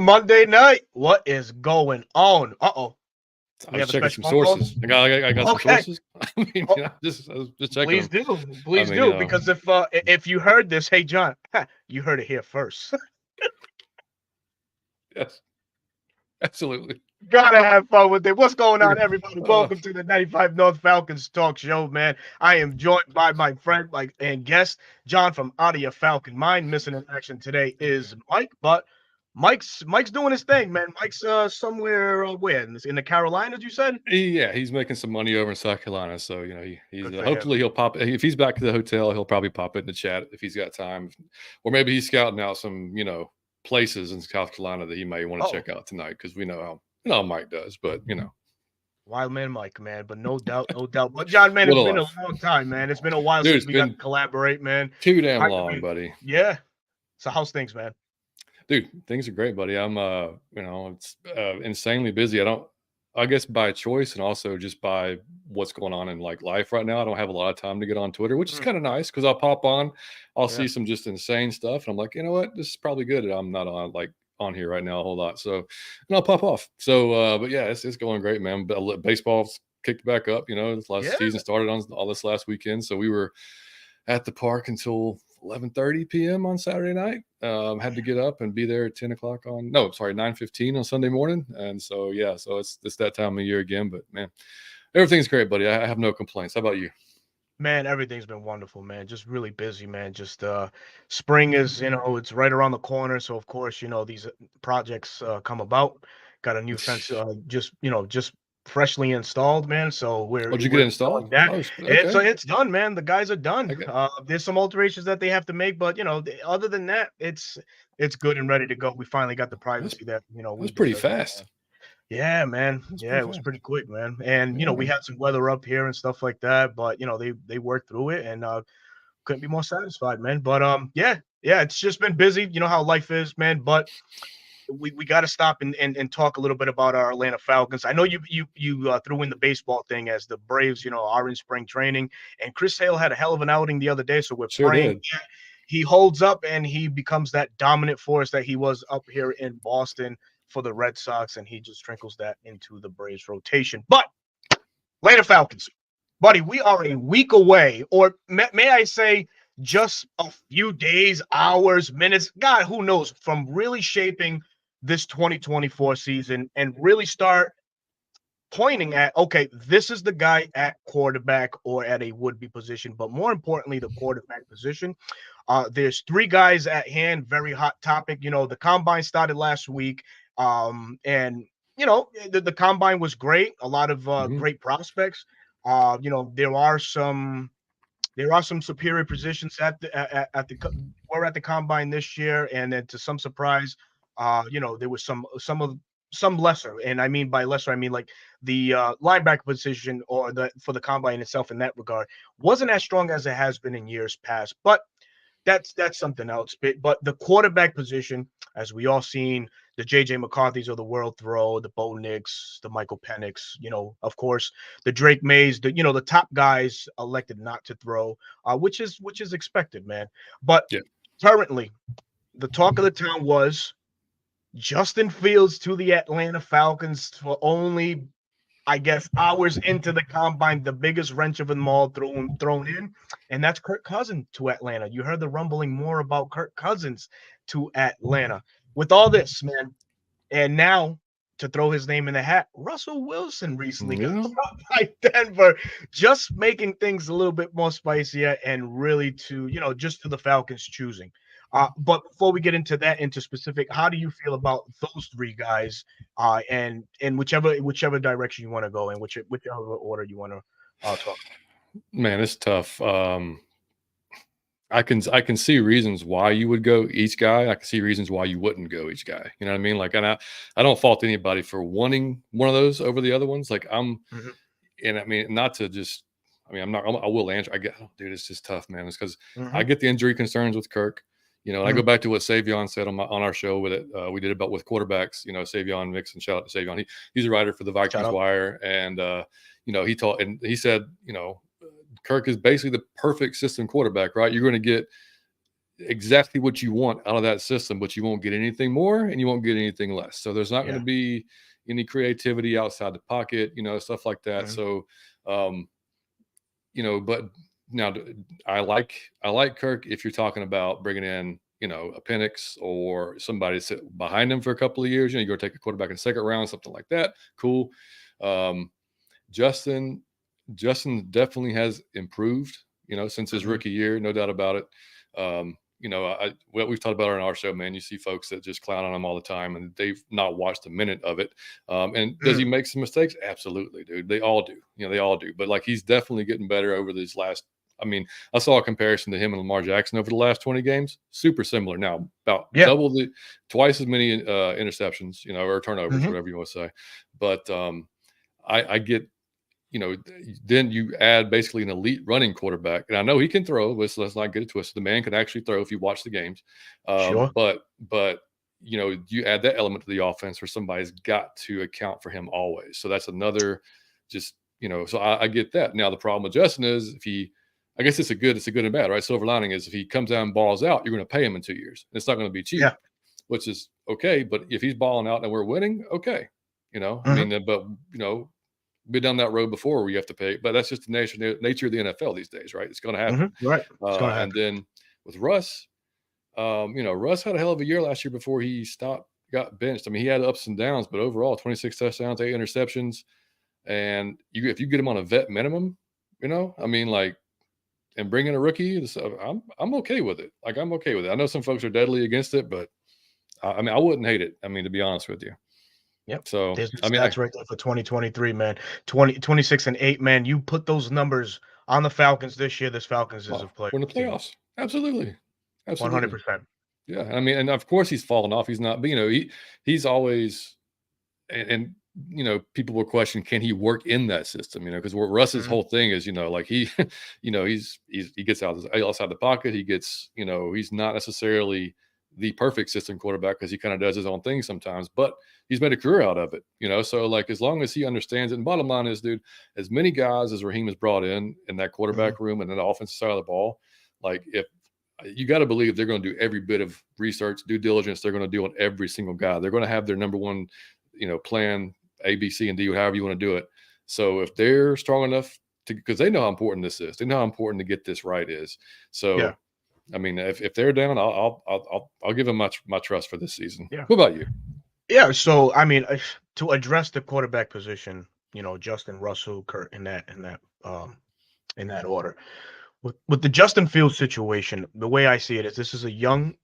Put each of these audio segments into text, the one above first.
Monday night. What is going on? Uh-oh. I We was have a checking some special phone call? sources. I got some Okay. sources. I mean, Oh, I was just checking please them. do. I Please mean, do. Because if you heard this, hey John, you heard it here first. yes, absolutely. Gotta have fun with it. What's going on, everybody? Uh, Welcome to the 95 North Falcons talk show, man. I am joined by my friend and guest, John from Audio Falcon. Mine missing in action today is Mike, but Mike's doing his thing, man. Mike's somewhere where in the Carolinas, you said? yeah, he's making some money over in South Carolina, so he's Good for him. hopefully he'll pop if he's back to the hotel, he'll probably pop it in the chat if he's got time, or maybe he's scouting out some places in South Carolina that he may want to Oh, check out tonight because we know how Mike does, but wild man Mike, man. But no doubt, no doubt. But John, man, what it's a been a life, long time, man. It's been a while dude. since It's we got to been collaborate, man. too damn I long, mean, buddy. yeah. So how's things, man? Dude, things are great, buddy. I'm it's insanely busy. I guess by choice and also just by what's going on in like life right now. I don't have a lot of time to get on Twitter, which is kind of nice because I'll pop on, I'll Yeah. see some just insane stuff, and I'm like, you know what, this is probably good. I'm not on here right now a whole lot, so and I'll pop off. So, but yeah, it's going great, man. But baseball's kicked back up. This last Yeah. season started on all this last weekend, so we were at the park until 11:30 p.m. on Saturday night. Had to get up and be there at 9:15 on Sunday morning. And so, yeah, so it's that time of year again. But man, everything's great, buddy. I have no complaints. How about you? Man, everything's been wonderful, man. Just really busy, man. Just spring is, it's right around the corner. So of course, these projects come about. Got a new fence just freshly installed, man. So Oh, did you get we're it installed? installing that. Oh, It's okay. it's done, man. The guys are done. Okay. There's some alterations that they have to make, but other than that, it's good and ready to go. We finally got the That's privacy that that we was pretty deserve. fast. Yeah, man. That's Yeah, pretty it was fast. pretty quick, man. And we Yeah. had some weather up here and stuff like that, but they worked through it and couldn't be more satisfied, man. But yeah, it's just been busy. You know how life is, man. But we got to stop and talk a little bit about our Atlanta Falcons. I know you threw in the baseball thing as the Braves, are in spring training, and Chris Hale had a hell of an outing the other day. So we're Sure praying did. he holds up and he becomes that dominant force that he was up here in Boston for the Red Sox, and he just trickles that into the Braves rotation. But Atlanta Falcons, buddy, we are a week away, or may I say, just a few days, hours, minutes, God, who knows, from really shaping this 2024 season and really start pointing at, okay, this is the guy at quarterback or at a would-be position, but more importantly, the quarterback position. There's three guys at hand, very hot topic. The combine started last week, and the combine was great. A lot of Mhm. great prospects. There are some superior positions we're at the combine this year, and then to some surprise, there was some lesser, and I mean by lesser, I mean like the linebacker position or for the combine itself in that regard wasn't as strong as it has been in years past, but that's something else. But the quarterback position, as we all seen, the J.J. McCarthy's of the world throw, the Bo Nix, the Michael Penix, of course, the Drake Mays, the top guys elected not to throw, which is expected, man. But Yeah. currently, the talk of the town was Justin Fields to the Atlanta Falcons for only, I guess, hours into the combine, the biggest wrench of them all thrown in, and that's Kirk Cousins to Atlanta. You heard the rumbling more about Kirk Cousins to Atlanta. With all this, man, and now to throw his name in the hat, Russell Wilson recently got Yeah. dropped by Denver, just making things a little bit more spicier and really just to the Falcons choosing. But before we get into that, into specific, how do you feel about those three guys? And whichever direction you want to go in, whichever order you want to talk. Man, it's tough. I can see reasons why you would go each guy. I can see reasons why you wouldn't go each guy. You know what I mean? Like, and I don't fault anybody for wanting one of those over the other ones. Like Mhm. and I mean, not to just, I mean, I will answer. Dude, it's just tough, man. It's because I Mhm. get the injury concerns with Kirk. And I Mhm. go back to what Savion said on our show with it. We did about with quarterbacks. Savion Mixon. Shout out to Savion. He's a writer for the Shout Vikings out. Wire, and he taught and he said, Kirk is basically the perfect system quarterback, right? You're going to get exactly what you want out of that system, but you won't get anything more and you won't get anything less. So there's not going to be any creativity outside the pocket, stuff like that. Mhm. So, but now I like Kirk if you're talking about bringing in, a Penix or somebody to sit behind him for a couple of years. You go take a quarterback in the second round, something like that. Cool. Um, Justin definitely has improved, since his Mhm. rookie year, no doubt about it. What we've talked about on our show, man, you see folks that just clown on him all the time and they've not watched a minute of it. And does he make some mistakes? Absolutely, dude. They all do. They all do. But like, he's definitely getting better over these last. I mean, I saw a comparison to him and Lamar Jackson over the last 20 games. Super similar. Now, about Yeah. twice as many interceptions, or turnovers, Mhm. whatever you want to say. But I get, then you add basically an elite running quarterback. And I know he can throw, but let's not get it twisted. The man can actually throw if you watch the games. Sure. But you add that element to the offense where somebody's got to account for him always. So that's another just, so I get that. Now, the problem with Justin is I guess it's a good and bad, right? Silver lining is if he comes out and balls out, you're going to pay him in 2 years. It's not going to be cheap, Yeah. which is okay. But if he's balling out and we're winning, okay. I mean, but, been down that road before where you have to pay, but that's just the nature of the NFL these days, right? It's going to happen. Right. It's gonna happen. And then with Russ, Russ had a hell of a year last year before he got benched. I mean, he had ups and downs, but overall, 26 touchdowns, 8 interceptions, and if you get him on a vet minimum, I mean, like, and bring in a rookie, I'm okay with it. Like, I'm okay with it. I know some folks are deadly against it, but I mean, I wouldn't hate it. I mean, to be honest with you. Yep. So, There's the I mean, stats right there for 2023, man. 26 and 8, man. You put those numbers on the Falcons this year. This Falcons is a player we're in the team. playoffs. Absolutely. 100%. Yeah, I mean, and of course he's fallen off. He's not, but he's always, and people will question, can he work in that system? Because Russ's whole thing is, like he, he gets outside the pocket. He gets, he's not necessarily the perfect system quarterback because he kind of does his own thing sometimes, but he's made a career out of it. So like, as long as he understands it, and bottom line is, dude, as many guys as Raheem has brought in that quarterback room and in the offensive side of the ball, like, if you got to believe they're going to do every bit of research, due diligence. They're going to do on every single guy. They're going to have their number one, plan A, B, C, and D, however you want to do it. So if they're strong enough because they know how important this is, they know how important to get this right is. So, Yeah. I mean, if they're down, I'll give them my trust for this season. Yeah. What about you? Yeah. So I mean, to address the quarterback position, Justin, Russell, Kurt, in that order. With the Justin Fields situation, the way I see it is this is a young,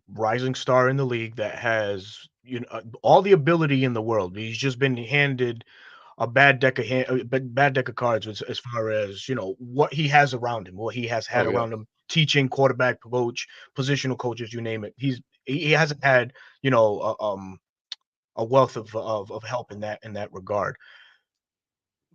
rising star in the league that has, all the ability in the world. He's just been handed a bad deck of cards as far as, what he has around him, what he has had Oh, yeah. around him, teaching, quarterback coach, positional coaches, you name it. He hasn't had, a wealth of help in that regard.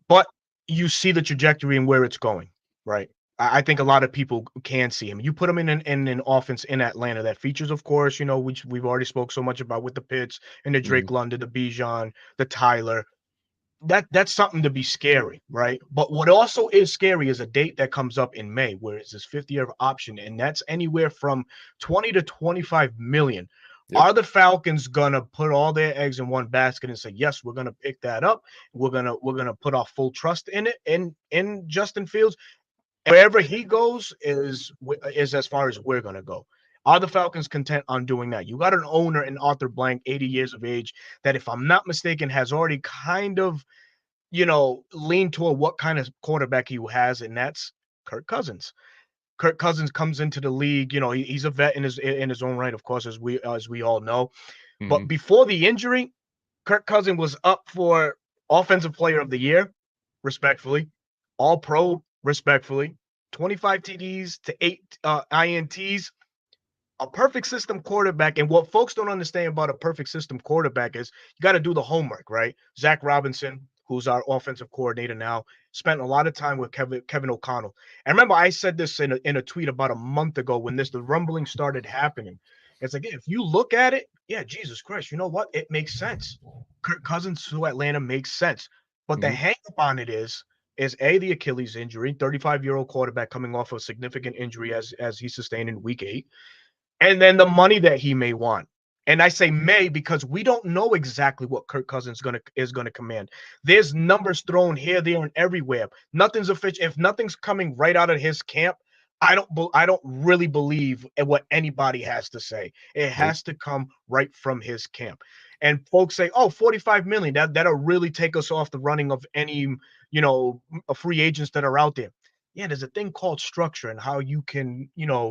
But you see the trajectory and where it's going, right? I think a lot of people can see him. You put him in an offense in Atlanta that features, of course, which we've already spoke so much about with the Pitts and the Drake Mhm. London, the Bijan, the Tyler. That's something to be scary, right? But what also is scary is a date that comes up in May, where it's this 5th-year option, and that's anywhere from 20 to 25 million. Yep. Are the Falcons gonna put all their eggs in one basket and say, yes, we're gonna pick that up? We're gonna put our full trust in it in Justin Fields. Wherever he goes is as far as we're gonna go. Are the Falcons content on doing that? You got an owner in Arthur Blank, 80 years of age, that, if I'm not mistaken, has already kind of, leaned toward what kind of quarterback he has, and that's Kirk Cousins. Kirk Cousins comes into the league, he's a vet in his own right, of course, as we all know. But Mhm. before the injury, Kirk Cousins was up for Offensive Player of the Year, respectfully, All Pro, respectfully, 25 TDs to 8 INTs, a perfect system quarterback. And what folks don't understand about a perfect system quarterback is you got to do the homework, right? Zach Robinson, who's our offensive coordinator now, spent a lot of time with Kevin O'Connell. And remember, I said this in a tweet about a month ago when the rumbling started happening. It's like, if you look at it, yeah, Jesus Christ, you know what? It makes sense. Kirk Cousins to Atlanta makes sense. But the Mhm. hang up on it is is the Achilles injury, 35-year-old quarterback coming off a significant injury as he sustained in week 8, and then the money that he may want. And I say may because we don't know exactly what Kirk Cousins is gonna command. There's numbers thrown here, there, and everywhere. Nothing's official. If nothing's coming right out of his camp, I don't really believe in what anybody has to say. It has to come right from his camp. And folks say, "Oh, 45 million. That'll really take us off the running of any, free agents that are out there." Yeah, there's a thing called structure and how you can,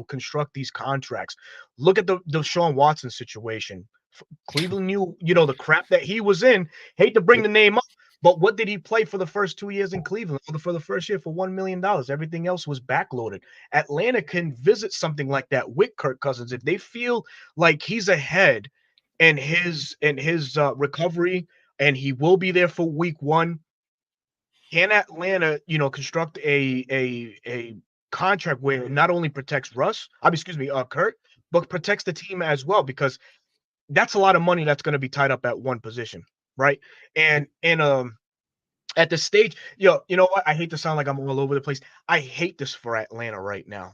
construct these contracts. Look at the Deshaun Watson situation. Cleveland knew, the crap that he was in. Hate to bring the name up, but what did he play for the first 2 years in Cleveland? For the first year for $1 million. Everything else was backloaded. Atlanta can visit something like that with Kirk Cousins if they feel like he's ahead in his recovery, and he will be there for week 1. Can Atlanta, construct a contract where it not only protects Kurt, but protects the team as well? Because that's a lot of money that's going to be tied up at one position, right? And at the stage, you know what? I hate to sound like I'm all over the place. I hate this for Atlanta right now.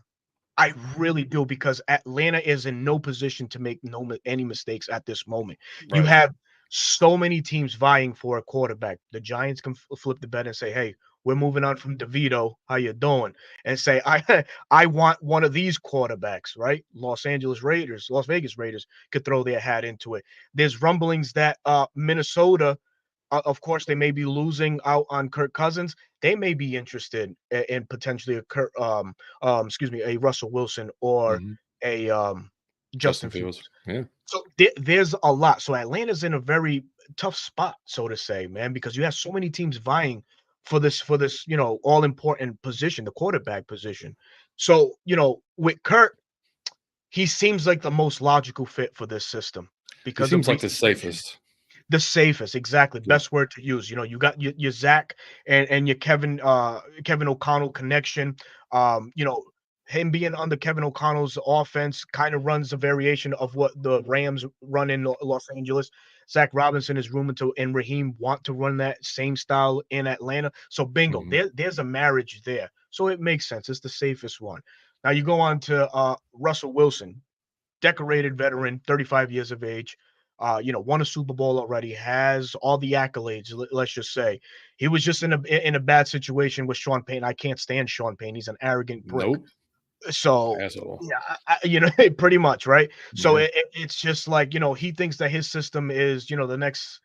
I really do, because Atlanta is in no position to make any mistakes at this moment. You Right. have so many teams vying for a quarterback. The Giants can flip the bet and say, "Hey, we're moving on from DeVito. How you doing?" And say, I want one of these quarterbacks, right? Las Vegas Raiders could throw their hat into it. There's rumblings that Minnesota, of course, they may be losing out on Kirk Cousins. They may be interested in potentially a Russell Wilson or a Justin Fields. Yeah. So there's a lot. So Atlanta's in a very tough spot, so to say, man, because you have so many teams vying for this, all important position, the quarterback position. So, with Kirk, he seems like the most logical fit for this system He because of seems like the recent safest. the safest, exactly. Yeah. Best word to use. You got your Zach and your Kevin O'Connell connection. Him being under Kevin O'Connell's offense kind of runs a variation of what the Rams run in Los Angeles. Zach Robinson is rumored to, and Raheem want to run that same style in Atlanta. So bingo, there's a marriage there. So it makes sense. It's the safest one. Now you go on to Russell Wilson, decorated veteran, 35 years of age. Won a Super Bowl already, has all the accolades. Let's just say he was just in a bad situation with Sean Payton. I can't stand Sean Payton. He's an arrogant prick. Nope. So Asshole. yeah, pretty much, right? So Yeah. it's just like, he thinks that his system is, the next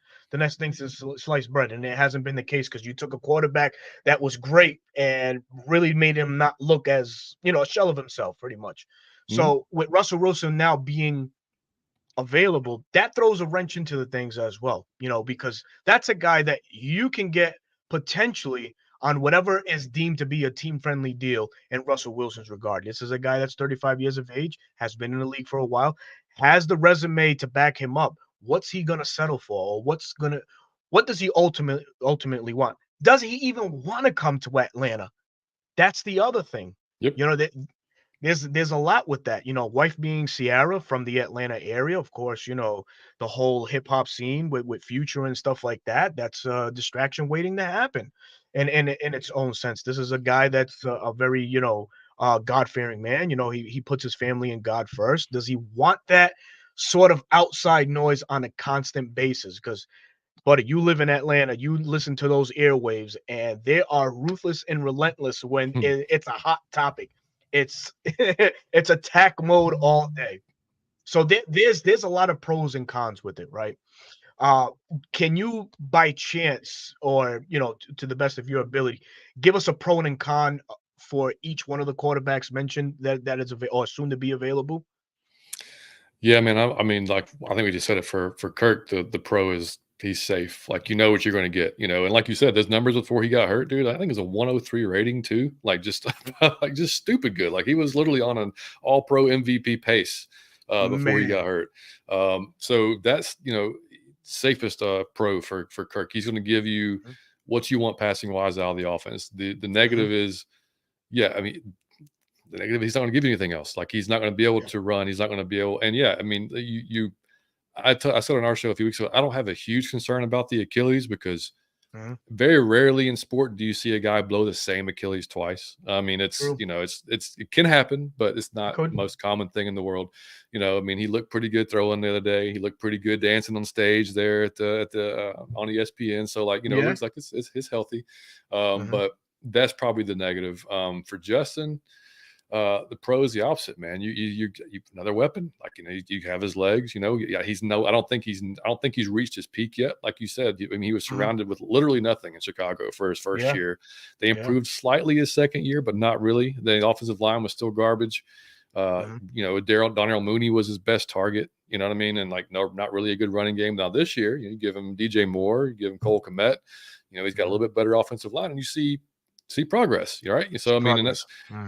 thing is sliced bread, and it hasn't been the case because you took a quarterback that was great and really made him not look as, a shell of himself, pretty much. So with Russell Wilson now being available, that throws a wrench into the things as well, because that's a guy that you can get potentially on whatever is deemed to be a team-friendly deal in Russell Wilson's regard. This is a guy that's 35 years of age, has been in the league for a while, has the resume to back him up. What's he going to settle for? Or what does he ultimately want? Does he even want to come to Atlanta? That's the other thing. Yep. That there's a lot with that. Wife being Ciara from the Atlanta area, of course, the whole hip hop scene with Future and stuff like that. That's a distraction waiting to happen. And in its own sense, this is a guy that's a very, God-fearing man. He puts his family and God first. Does he want that sort of outside noise on a constant basis? Because, buddy, you live in Atlanta, you listen to those airwaves, and they are ruthless and relentless when it's a hot topic. It's it's attack mode all day. So there's a lot of pros and cons with it, right? Can you, by chance, or to the best of your ability, give us a pro and con for each one of the quarterbacks mentioned that is or soon to be available? Yeah, man. I mean, like I think we just said it for Kirk. The pro is he's safe. Like you know what you're going to get. And like you said, those numbers before he got hurt, dude. I think it's a 103 rating too. Like just like just stupid good. Like he was literally on an All Pro MVP pace before he got hurt. So that's safest pro for Kirk. He's going to give you what you want passing wise out of the offense. The negative is, yeah, I mean. The negative, he's not going to give you anything else. Like he's not going to be able to run. He's not going to be able. And yeah, I mean, I said on our show a few weeks ago, I don't have a huge concern about the Achilles because Very rarely in sport do you see a guy blow the same Achilles twice. I mean, it's True. it can happen, but it's not Could. the most common thing in the world. I mean, he looked pretty good throwing the other day. He looked pretty good dancing on stage there at the on ESPN. So it Yeah. looks like it's healthy. But that's probably the negative. For Justin, the pro is the opposite, man. You another weapon. Like, you have his legs. Yeah, I don't think he's reached his peak yet. Like you said, I mean, he was surrounded with literally nothing in Chicago for his first year. They improved slightly his second year, but not really. The offensive line was still garbage. Donnell Mooney was his best target. You know what I mean? And not really a good running game. Now this year, you give him DJ Moore, you give him Cole Kmet. He's got a little bit better offensive line, and you see progress, right? So I mean,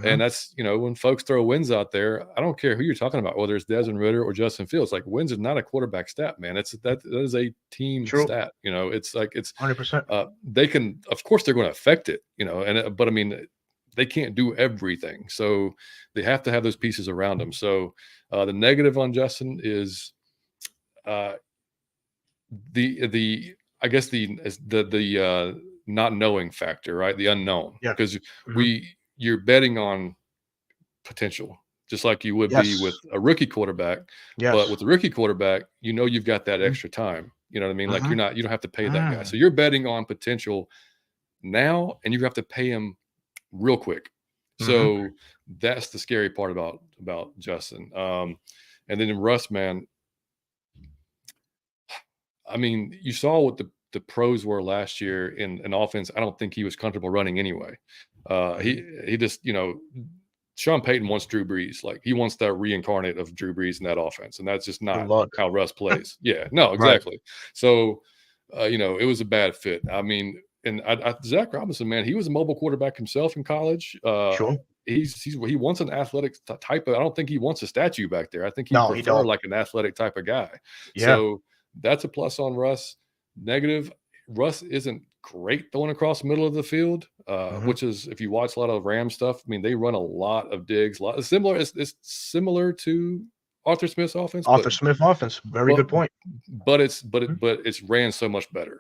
and that's when folks throw wins out there, I don't care who you're talking about, whether it's Desmond Ridder or Justin Fields. Like, wins is not a quarterback stat, man. That is a team stat. It's 100%. They can, of course, they're going to affect it, but I mean, they can't do everything, so they have to have those pieces around them. So the negative on Justin is the not knowing factor, right? The unknown, because you're betting on potential, just like you would be with a rookie quarterback. But with a rookie quarterback, you've got that extra time. You know what I mean? Like, you don't have to pay that guy. So you're betting on potential now, and you have to pay him real quick. So that's the scary part about Justin. And then in Russ, man, I mean, you saw what the pros were last year in offense. I don't think he was comfortable running anyway. He just, Sean Payton wants Drew Brees. Like, he wants that reincarnate of Drew Brees in that offense. And that's just not how Russ plays. Yeah, no, exactly. Right. So, it was a bad fit. I mean, and Zach Robinson, man, he was a mobile quarterback himself in college. Sure. He wants an athletic type of, I don't think he wants a statue back there. I think he prefers like an athletic type of guy. Yeah. So that's a plus on Russ. Negative, Russ isn't great throwing across the middle of the field, which is, if you watch a lot of Ram stuff, I mean, they run a lot of digs. It's similar to Arthur Smith's offense. Smith offense, very good point. But it's ran so much better.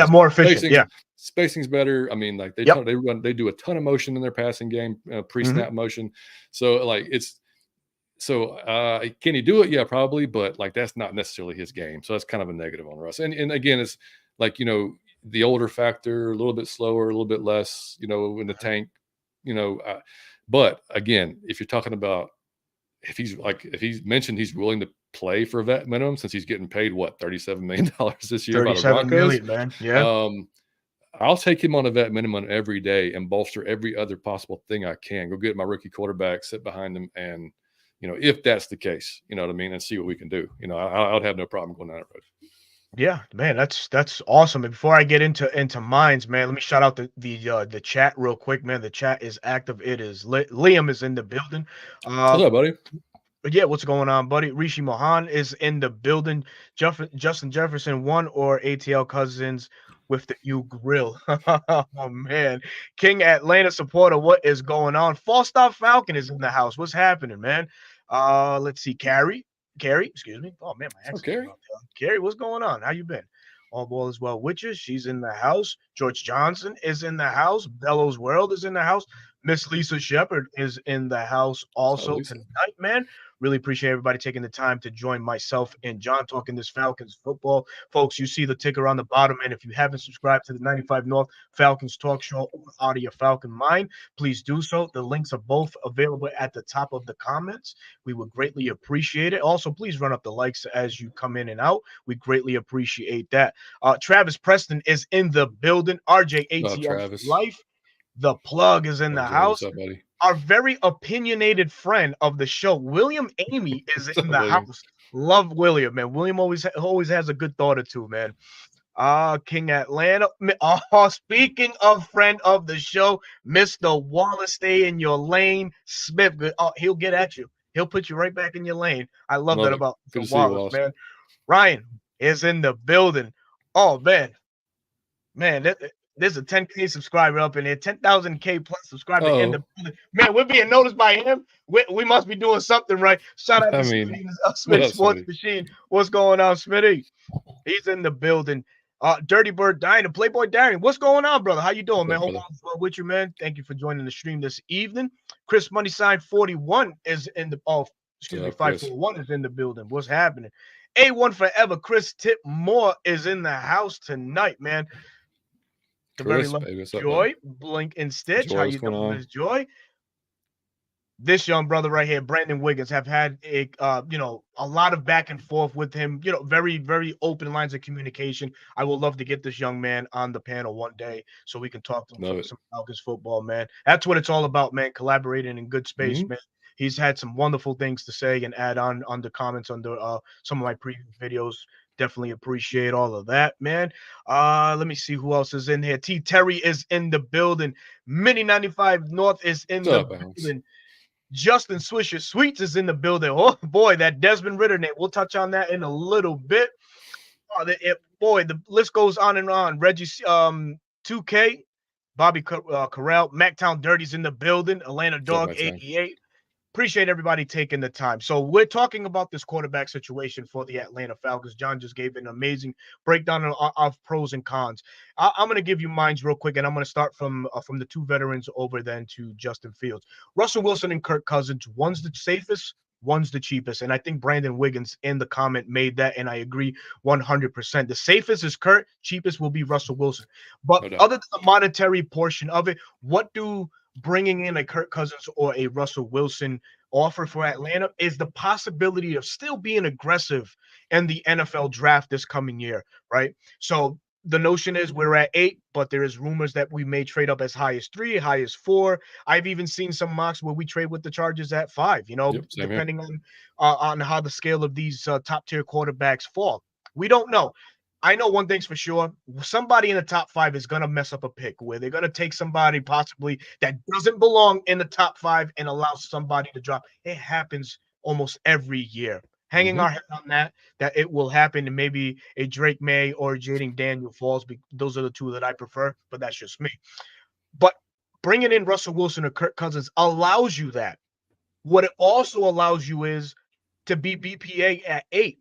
More efficient. Spacing's better. I mean, like, they do a ton of motion in their passing game, pre-snap motion. So can he do it? Yeah, probably, but like, that's not necessarily his game. So that's kind of a negative on Russ. And again, it's like, the older factor, a little bit slower, a little bit less, in the tank, but again, if you're talking about, if he's mentioned he's willing to play for a vet minimum, since he's getting paid $37 million this year by the Broncos, man. Yeah. I'll take him on a vet minimum every day and bolster every other possible thing I can. Go get my rookie quarterback, sit behind him, and if that's the case, you know what I mean, and see what we can do. I would have no problem going down that road. Yeah, man, that's awesome. And before I get into mines, man, let me shout out the chat real quick, man. The chat is active. It is Liam is in the building. What's up, buddy? But yeah, what's going on, buddy? Rishi Mohan is in the building. Justin Jefferson, one or ATL Cousins with the U grill. Oh man, King Atlanta supporter, what is going on? Falstaff Falcon is in the house. What's happening, man? Let's see, Carrie, excuse me. Oh man, my accent. Carrie, what's going on? How you been? All ball as well. Witches, she's in the house. George Johnson is in the house. Bellows World is in the house. Miss Lisa Shepard is in the house also tonight, man. Really appreciate everybody taking the time to join myself and John talking this Falcons football. Folks, you see the ticker on the bottom, and if you haven't subscribed to the 95 North Falcons Talk Show or out of your Falcon Mind, please do so. The links are both available at the top of the comments. We would greatly appreciate it. Also, please run up the likes as you come in and out. We greatly appreciate that. Travis Preston is in the building. RJ ATF Life. The plug is in the house. What's up, buddy? Our very opinionated friend of the show, William Amy, is in the house. Love William, man. William always has a good thought or two, man. King Atlanta. Speaking of friend of the show, Mr. Wallace, stay in your lane. Smith, he'll get at you. He'll put you right back in your lane. I love that about Wallace, man. Ryan is in the building. Oh, man. There's a 10K subscriber up in there, 10,000K plus subscriber in the building. Man, we're being noticed by him. We must be doing something right. Shout out to Smitty Sports Machine. What's going on, Smitty? He's in the building. Dirty Bird Dying and Playboy Darren. What's going on, brother? How you doing, man? up, Hope brother? all's well with you, man. Thank you for joining the stream this evening. Chris Money Sign 41 is in the excuse me, 541 is in the building. What's happening? A1 Forever. Chris Tip Moore is in the house tonight, man. The very Chris, lovely baby, what's up, Joy, Blink and Stitch. Joy, How what's you going doing, on? Miss Joy? This young brother right here, Brandon Wiggins, have had a a lot of back and forth with him. Very, very open lines of communication. I would love to get this young man on the panel one day so we can talk to him some Falcons football, man. That's what it's all about, man. Collaborating in good space, man. He's had some wonderful things to say and add on the comments under some of my previous videos. Definitely appreciate all of that, man. Let me see who else is in here. T. Terry is in the building. Mini 95 North is in the building. Justin Swisher Sweets is in the building. Oh boy, that Desmond Ritter name. We'll touch on that in a little bit. Boy, the list goes on and on. Reggie 2K, Bobby Corral, Mactown Dirty's in the building. Atlanta Dog 88. Appreciate everybody taking the time. So we're talking about this quarterback situation for the Atlanta Falcons. John just gave an amazing breakdown of pros and cons. I'm going to give you mine real quick, and I'm going to start from the two veterans over then to Justin Fields. Russell Wilson and Kirk Cousins, one's the safest, one's the cheapest. And I think Brandon Wiggins in the comment made that, and I agree 100%. The safest is Kirk, cheapest will be Russell Wilson. But other than the monetary portion of it, what do bringing in a Kirk Cousins or a Russell Wilson offer for Atlanta is the possibility of still being aggressive in the NFL draft this coming year, right? So the notion is we're at 8, but there is rumors that we may trade up as high as 3, high as 4. I've even seen some mocks where we trade with the Chargers at 5, depending on how the scale of these top tier quarterbacks fall. We don't know. I know one thing's for sure. Somebody in the top 5 is going to mess up a pick where they're going to take somebody possibly that doesn't belong in the top 5 and allow somebody to drop. It happens almost every year. Hanging our head on that it will happen, and maybe a Drake May or Jaden Daniel falls. Those are the two that I prefer, but that's just me. But bringing in Russell Wilson or Kirk Cousins allows you that. What it also allows you is to be BPA at 8.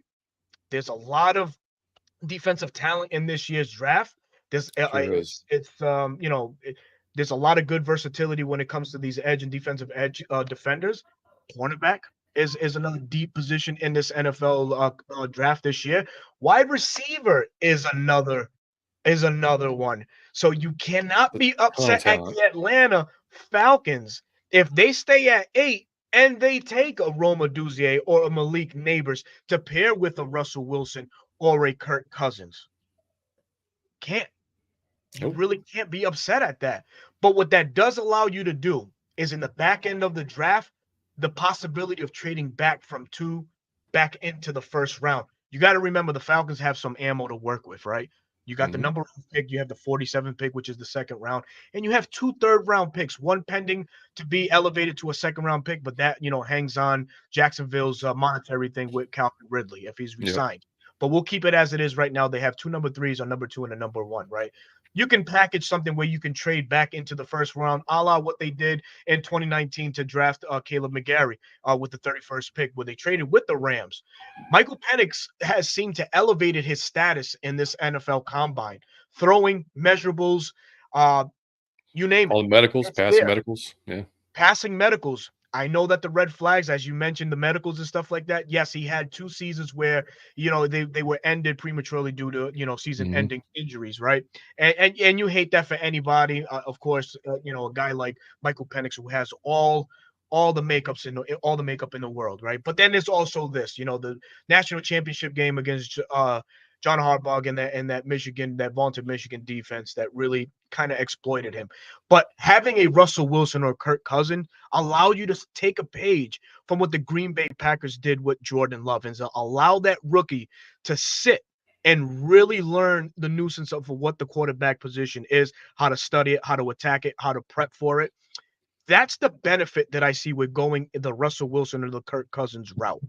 There's a lot of defensive talent in this year's draft. There's there's a lot of good versatility when it comes to these edge and defensive edge defenders. Cornerback is another deep position in this NFL draft this year. Wide receiver is another one. So you cannot be upset at the Atlanta Falcons if they stay at 8 and they take a Roma Duzier or a Malik Neighbors to pair with a Russell Wilson or a Kirk Cousins. You really can't be upset at that. But what that does allow you to do is in the back end of the draft, the possibility of trading back from 2 back into the first round. You got to remember the Falcons have some ammo to work with, right? You got the number 1 pick, you have the 47th pick, which is the second round, and you have 2 third-round picks, one pending to be elevated to a second-round pick, but that, hangs on Jacksonville's monetary thing with Calvin Ridley if he's resigned. But we'll keep it as it is right now. They have 2 number 3s, a number 2, and a number 1, right? You can package something where you can trade back into the first round, a la what they did in 2019 to draft Caleb McGarry with the 31st pick, where they traded with the Rams. Michael Penix has seemed to elevated his status in this NFL combine, throwing measurables, you name it. All the medicals, passing medicals, passing medicals. I know that the red flags, as you mentioned, the medicals and stuff like that. Yes, he had 2 seasons where, they were ended prematurely due to, season-ending injuries, right? And you hate that for anybody. Of course, a guy like Michael Penix who has all the makeup in the world, right? But then there's also this, the national championship game against John Harbaugh and that vaunted Michigan defense that really kind of exploited him. But having a Russell Wilson or Kirk Cousins allow you to take a page from what the Green Bay Packers did with Jordan Love and allow that rookie to sit and really learn the nuisance of what the quarterback position is, how to study it, how to attack it, how to prep for it. That's the benefit that I see with going the Russell Wilson or the Kirk Cousins route.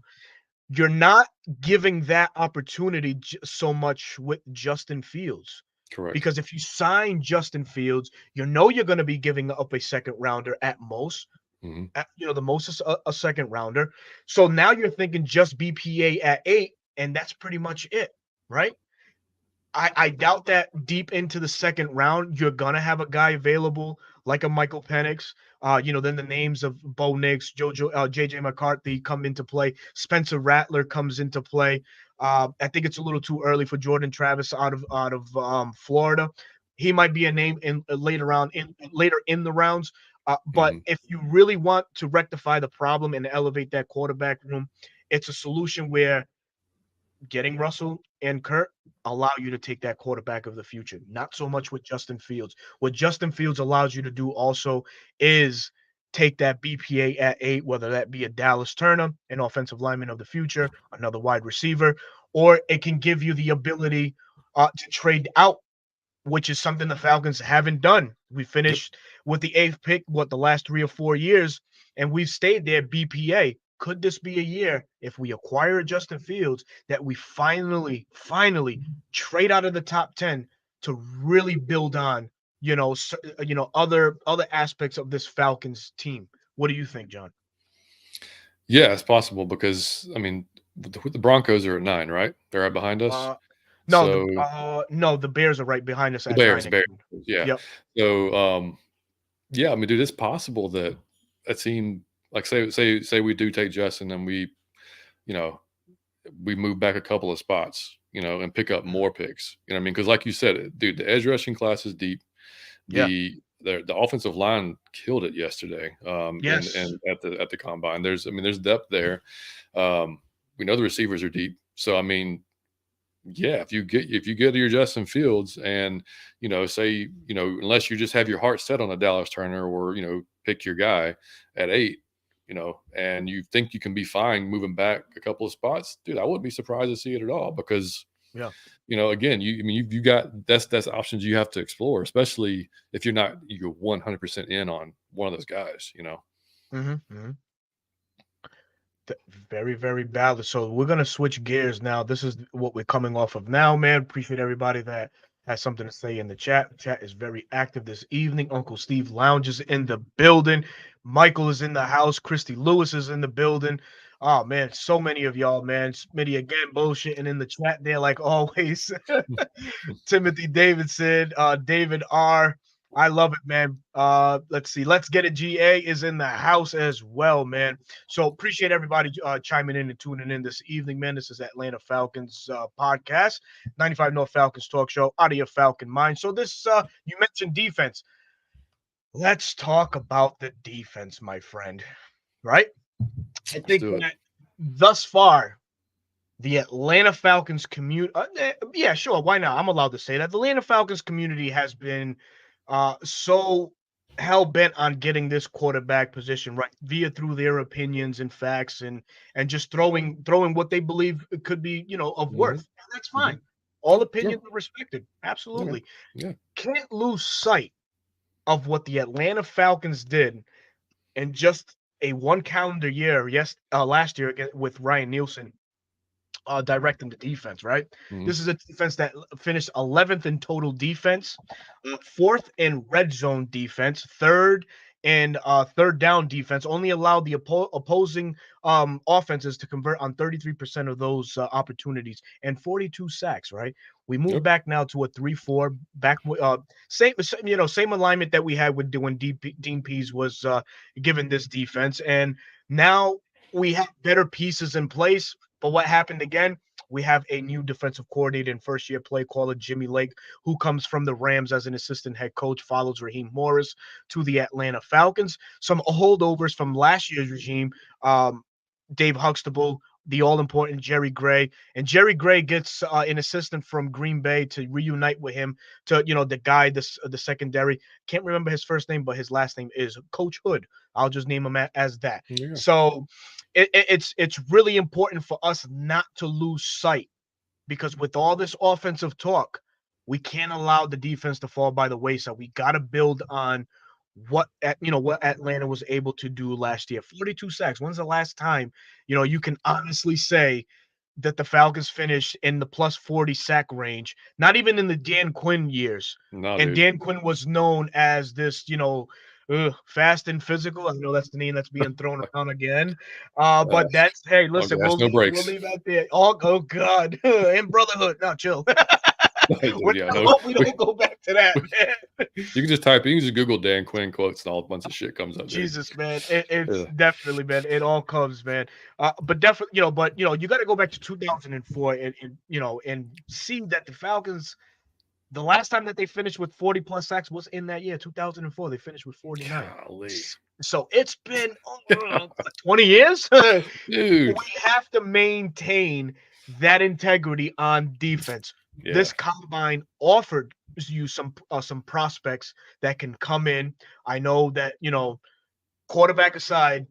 You're not giving that opportunity so much with Justin Fields. Correct. Because if you sign Justin Fields, you're going to be giving up a second rounder at most. The most is a second rounder. So now you're thinking just BPA at 8, and that's pretty much it, right? I doubt that deep into the second round, you're going to have a guy available like a Michael Penix. Then the names of Bo Nix, JJ McCarthy come into play. Spencer Rattler comes into play. I think it's a little too early for Jordan Travis out of Florida. He might be a name in later in the rounds. But if you really want to rectify the problem and elevate that quarterback room, it's a solution where getting Russell and Kurt allow you to take that quarterback of the future. Not so much with Justin Fields. What Justin Fields allows you to do also is take that BPA at 8, whether that be a Dallas Turner, an offensive lineman of the future, another wide receiver, or it can give you the ability to trade out, which is something the Falcons haven't done. We finished with the 8th pick, the last 3 or 4 years, and we've stayed there BPA. Could this be a year, if we acquire Justin Fields, that we finally trade out of the top 10 to really build on, other aspects of this Falcons team? What do you think, John? Yeah, it's possible because, I mean, the Broncos are at 9, right? They're right behind us. No, the Bears are right behind us The at Bears, 9. yeah. Yep. So, yeah, I mean, dude, it's possible that a team like say we do take Justin and we move back a couple of spots, and pick up more picks. You know what I mean? Because like you said, dude, the edge rushing class is deep. The offensive line killed it yesterday. Yes. And at the combine, there's depth there. We know the receivers are deep. So I mean, yeah, if you get to your Justin Fields and say unless you just have your heart set on a Dallas Turner or pick your guy at 8, and you think you can be fine moving back a couple of spots, dude, I wouldn't be surprised to see it at all because again, you got that's options you have to explore, especially if you're 100% in on one of those guys. Very, very balanced. So we're gonna switch gears now. This is what we're coming off of now, man. Appreciate everybody that has something to say in the chat. The chat is very active this evening. Uncle Steve Lounge is in the building. Michael is in the house. Christy Lewis is in the building. Oh man, so many of y'all, man. Smitty again bullshitting in the chat there, like always. Timothy Davidson, David R. I love it, man. Let's see. Let's Get It GA is in the house as well, man. So appreciate everybody chiming in and tuning in this evening, man. This is Atlanta Falcons podcast, 95 North Falcons talk show, out of your Falcon mind. So this, you mentioned defense. Let's talk about the defense, my friend. Right? I think that thus far, the Atlanta Falcons community, yeah, sure, why not? I'm allowed to say that. The Atlanta Falcons community has been so hell-bent on getting this quarterback position right through their opinions and facts and just throwing what they believe could be, of worth. And that's fine. All opinions are respected. Absolutely. Yeah. Can't lose sight of what the Atlanta Falcons did in just a one calendar year, last year with Ryan Nielsen directing the defense, right? This is a defense that finished 11th in total defense, 4th in red zone defense, 3rd in third down defense, only allowed the opposing offenses to convert on 33% of those opportunities and 42 sacks, right? We move back now to a 3-4 back, same alignment that we had with when Dean Pease was given this defense. And now we have better pieces in place. But what happened again? We have a new defensive coordinator and first-year play caller, Jimmy Lake, who comes from the Rams as an assistant head coach, follows Raheem Morris to the Atlanta Falcons. Some holdovers from last year's regime, Dave Huxtable, the all-important Jerry Gray. And Jerry Gray gets an assistant from Green Bay to reunite with him to, the guy, the secondary. Can't remember his first name, but his last name is Coach Hood. I'll just name him as that. Yeah. So it's really important for us not to lose sight, because with all this offensive talk, we can't allow the defense to fall by the wayside. We got to build on what Atlanta was able to do last year. 42 sacks. When's the last time, you can honestly say that the Falcons finished in the plus 40 sack range? Not even in the Dan Quinn years. No, and dude. Dan Quinn was known as this, fast and physical. I know that's the name that's being thrown around again. But that's, hey, listen, we'll leave out there. Oh God, and brotherhood. Now chill. We hope we don't go back to that, man. You can just type. You can just Google Dan Quinn quotes, and all a bunch of shit comes up. Jesus, man, it's definitely, man. It all comes, man. But definitely, you got to go back to 2004 and see that the Falcons. The last time that they finished with 40 plus sacks was in that year, 2004. They finished with 49. Golly. So it's been 20 years. Dude, we have to maintain that integrity on defense. Yeah. This combine offered you some prospects that can come in. I know that, quarterback aside,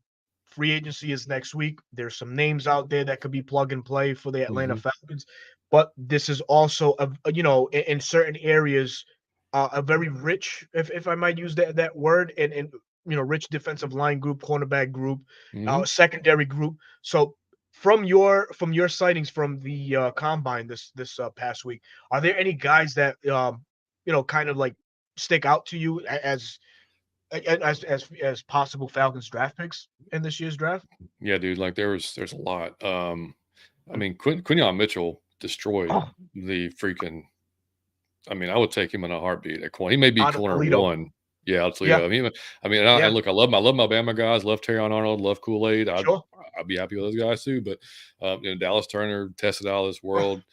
free agency is next week. There's some names out there that could be plug and play for the Atlanta Falcons. But this is also, in certain areas, a very rich, if I might use that word, and rich defensive line group, cornerback group, secondary group. So from your sightings from the combine this past week, are there any guys that kind of like stick out to you as possible Falcons draft picks in this year's draft? Yeah, dude. Like there's a lot. I mean, Quinyon Mitchell destroyed the freaking. I mean, I would take him in a heartbeat at corner. He may be corner one. Yeah, I'll tell you. I love my Alabama guys. Love Terrion Arnold. Love Kool-Aid. I'd be happy with those guys too. But Dallas Turner tested out of this world.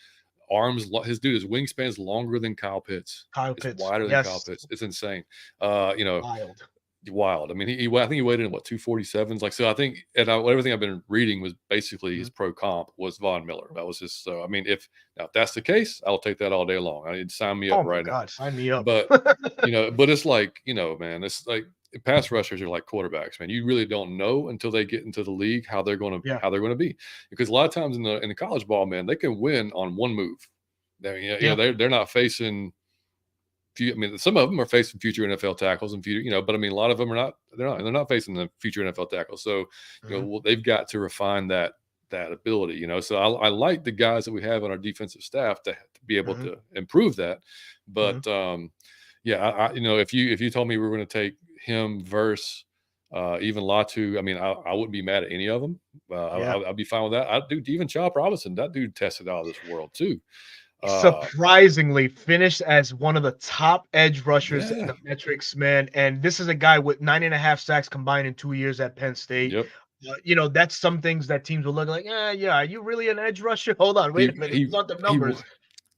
Arms, his wingspan's longer than Kyle Pitts. It's wider than Kyle Pitts. It's insane. Wild. I mean, I think he weighed in 247s. Like, so I think, and everything I've been reading was basically his pro comp was Von Miller. That was his. So I mean, if that's the case, I'll take that all day long. I need to sign me up now. Sign me up. But but it's like, man, it's like pass rushers are like quarterbacks, man. You really don't know until they get into the league how they're going to be, because a lot of times in the college ball, man, they can win on one move. They're not facing. I mean, some of them are facing future NFL tackles and future, but I mean, a lot of them are not. They're not facing the future NFL tackles. So, they've got to refine that ability. So I like the guys that we have on our defensive staff to be able to improve that. But if you told me we were going to take him versus even Latu, I mean, I wouldn't be mad at any of them. I'd be fine with that. Even Chop Robinson, that dude tested out of this world too. Surprisingly finished as one of the top edge rushers in the metrics, man. And this is a guy with 9.5 sacks combined in 2 years at Penn State. Yep. That's some things that teams will look like, are you really an edge rusher? Hold on, wait a minute. He's not the numbers.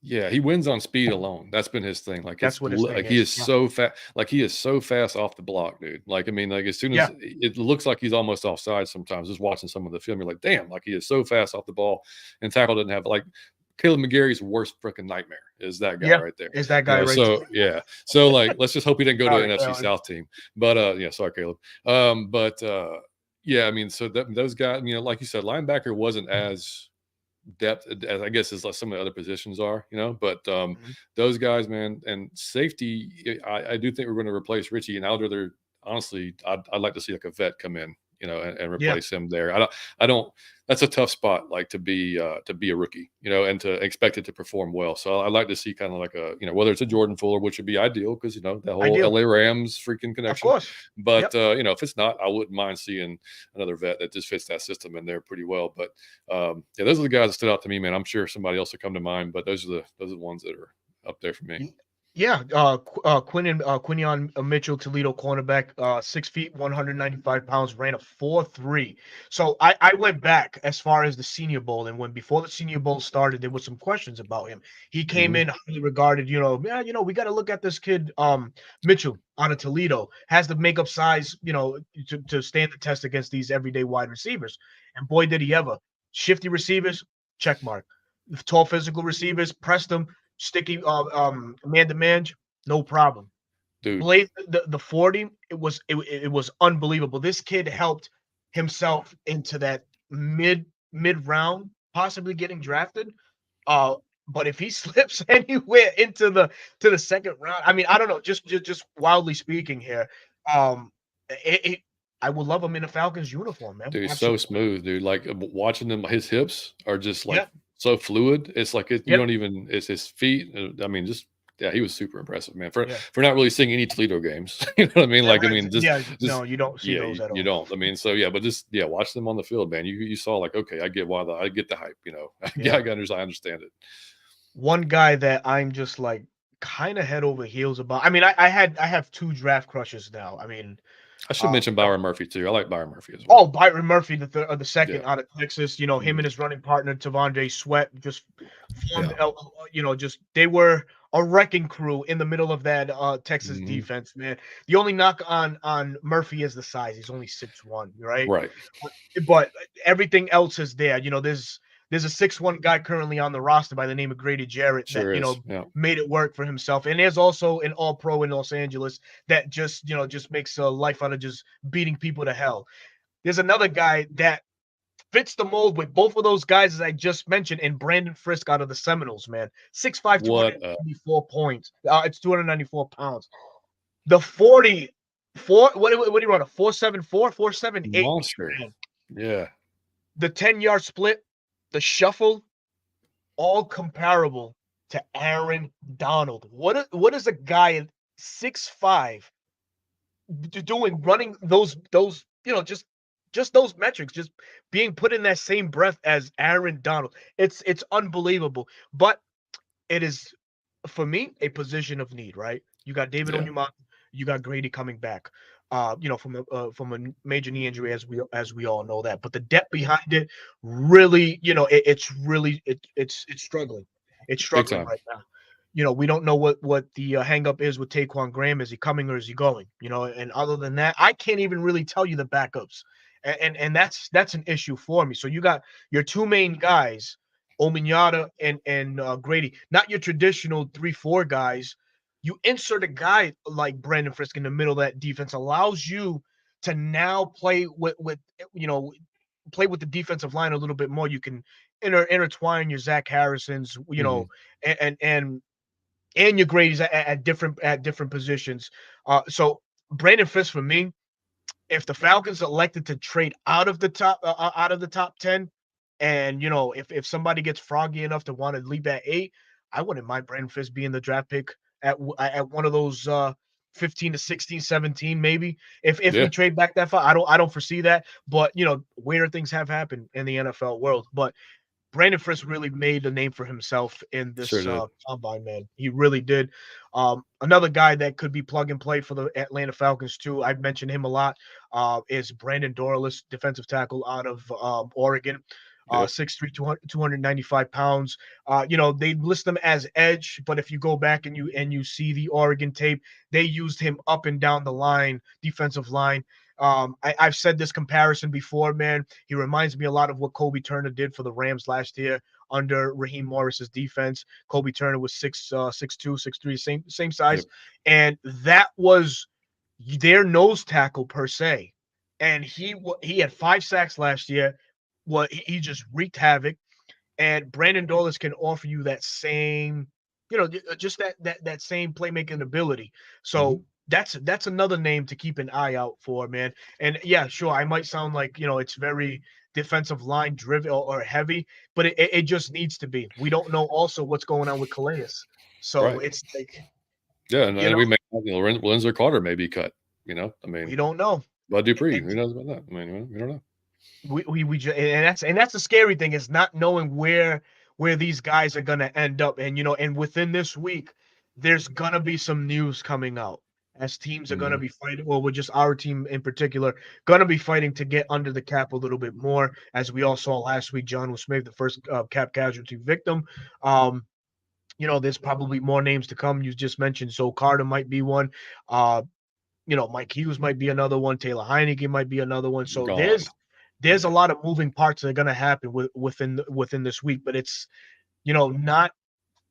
He wins on speed alone. That's been his thing. Like, that's what his thing he is so fast. Like, he is so fast off the block, dude. Like, I mean, like, as soon as it looks like he's almost offside sometimes, just watching some of the film, you're like, damn, like, he is so fast off the ball. And tackle didn't have, like, Caleb McGarry's worst freaking nightmare is that guy right there. Is that guy right so there. So like, let's just hope he didn't go to an NFC South team. But sorry, Caleb. I mean, so those guys, like you said, linebacker wasn't as depth as I guess as some of the other positions are, but those guys, man, and safety, I do think we're going to replace Richie, and I'd rather, honestly, I'd like to see like a vet come in, and replace him there. I don't. That's a tough spot, like to be a rookie, and to expect it to perform well. So I'd like to see kind of like a, whether it's a Jordan Fuller, which would be ideal because that whole LA Rams freaking connection. Of course. But if it's not, I wouldn't mind seeing another vet that just fits that system in there pretty well. But those are the guys that stood out to me, man. I'm sure somebody else will come to mind, but those are the ones that are up there for me. Yeah, Quinyon Mitchell, Toledo cornerback, 6 feet, 195 pounds, ran a 4.3. So I went back as far as the Senior Bowl, and before the Senior Bowl started, there was some questions about him. He came in highly regarded. We got to look at this kid, Mitchell, out of Toledo, has the makeup size, to stand the test against these everyday wide receivers. And boy, did he ever! Shifty receivers, check mark. Tall physical receivers, pressed them. Sticky man-to-man, no problem. Dude. Blade the 40, it was unbelievable. This kid helped himself into that mid round, possibly getting drafted. But if he slips anywhere into the second round, I mean, I don't know, just wildly speaking here, I would love him in a Falcons uniform, man. Dude, he's so smooth, dude. Like watching him, his hips are just like so fluid. It's like you don't even. It's his feet. I mean, he was super impressive, man. For not really seeing any Toledo games, you know what I mean? Like, I mean, no, you don't see those at all. You don't. I mean, so but just watch them on the field, man. You saw like, okay, I get the hype. I understand it. One guy that I'm just like kind of head over heels about. I mean, I have two draft crushes now. I mean, I should mention Byron Murphy too. I like Byron Murphy as well. oh, Byron Murphy, the Yeah. second out of Texas. You know, him Mhm. and his running partner Tavondre Sweat just formed. Yeah. You know, just they were a wrecking crew in the middle of that Texas Mhm. defense. Man, the only knock on Murphy is the size. He's only 6'1", right? Right. But everything else is there. You know, there's a 6'1" guy currently on the roster by the name of Grady Jarrett that, Sure is. Yeah. made it work for himself. And there's also an all pro in Los Angeles that just makes a life out of just beating people to hell. There's another guy that fits the mold with both of those guys, as I just mentioned, and Brandon Frisk out of the Seminoles, man. 6'5", What 294 points. It's 294 pounds. The 44, what do you run? A 4.74, 4.78, monster. man. Yeah. The 10-yard split, the shuffle, all comparable to Aaron Donald. What is a guy at 6'5" doing, running those just those metrics, just being put in that same breath as Aaron Donald. It's unbelievable. But it is, for me, a position of need, right? You got David Yeah. Onyemata, you got Grady coming back, from a major knee injury, as we all know that. But the depth behind it really, it's really it's struggling. It's Big struggling time. right now. We don't know what the hang up is with Taquan Graham. Is he coming or is he going? And other than that, I can't even really tell you the backups, and that's an issue for me. So you got your two main guys, Ominyata and Grady, not your traditional 3-4 guys. You insert a guy like Brandon Frisk in the middle of that defense, allows you to now play you know play with the defensive line a little bit more. You can intertwine your Zach Harrisons, Mhm. and and your Grady's at different positions. So Brandon Frisk for me, if the Falcons elected to trade out of the top 10, and if somebody gets froggy enough to want to leap at 8, I wouldn't mind Brandon Fisk being the draft pick at one of those 15 to 16, 17, maybe. If we Yeah. trade back that far, I don't foresee that, but weirder things have happened in the NFL world. But Brandon Frisk really made a name for himself in Sure this did. combine, man. He really did. Another guy that could be plug and play for the Atlanta Falcons too. I've mentioned him a lot. Is Brandon Dorlus, defensive tackle out of Oregon. Yep. 6'3", 295 pounds. They list him as edge, but if you go back and you see the Oregon tape, they used him up and down the line, defensive line. I've said this comparison before, man. He reminds me a lot of what Kobe Turner did for the Rams last year under Raheem Morris's defense. Kobe Turner was 6'2", 6'3", same size, Yep. and that was their nose tackle per se. And he had 5 sacks last year. He just wreaked havoc. And Brandon Dolis can offer you that same, just that same playmaking ability. So Mhm. that's another name to keep an eye out for, man. And yeah, sure, I might sound like it's very defensive line driven or heavy, but it just needs to be. We don't know also what's going on with Calais, so Right. it's like Yeah, you and know we may Lorenzo Carter may be cut, I we mean, don't know. Bud Dupree, who Ex- knows about that? I mean, we don't know. and that's the scary thing, is not knowing where these guys are gonna end up. And within this week, there's gonna be some news coming out, as teams are gonna Mhm. be fighting. Well, we're just our team in particular gonna be fighting to get under the cap a little bit more, as we all saw last week. John Smith, the first cap casualty victim. Um, there's probably more names to come. You just mentioned Zoe Carter might be one. Uh, Mike Hughes might be another one. Taylor Heineke might be another one. So Gone. there's a Yeah. lot of moving parts that are going to happen within this week. But it's not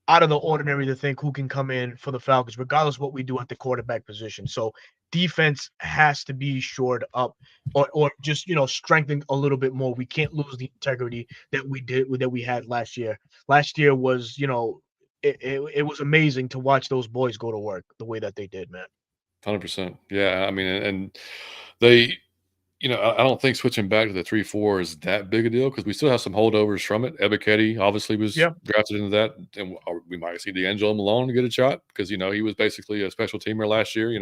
out of the ordinary to think who can come in for the Falcons, regardless of what we do at the quarterback position. So defense has to be shored up, or just strengthened a little bit more. We can't lose the integrity that we had last year. Last year was it was amazing to watch those boys go to work the way that they did, man. 100%. Yeah, I mean, and they I don't think switching back to the 3-4 is that big a deal because we still have some holdovers from it. Ebiketie obviously was Yeah. drafted into that, and we might see D'Angelo Malone get a shot because he was basically a special teamer last year.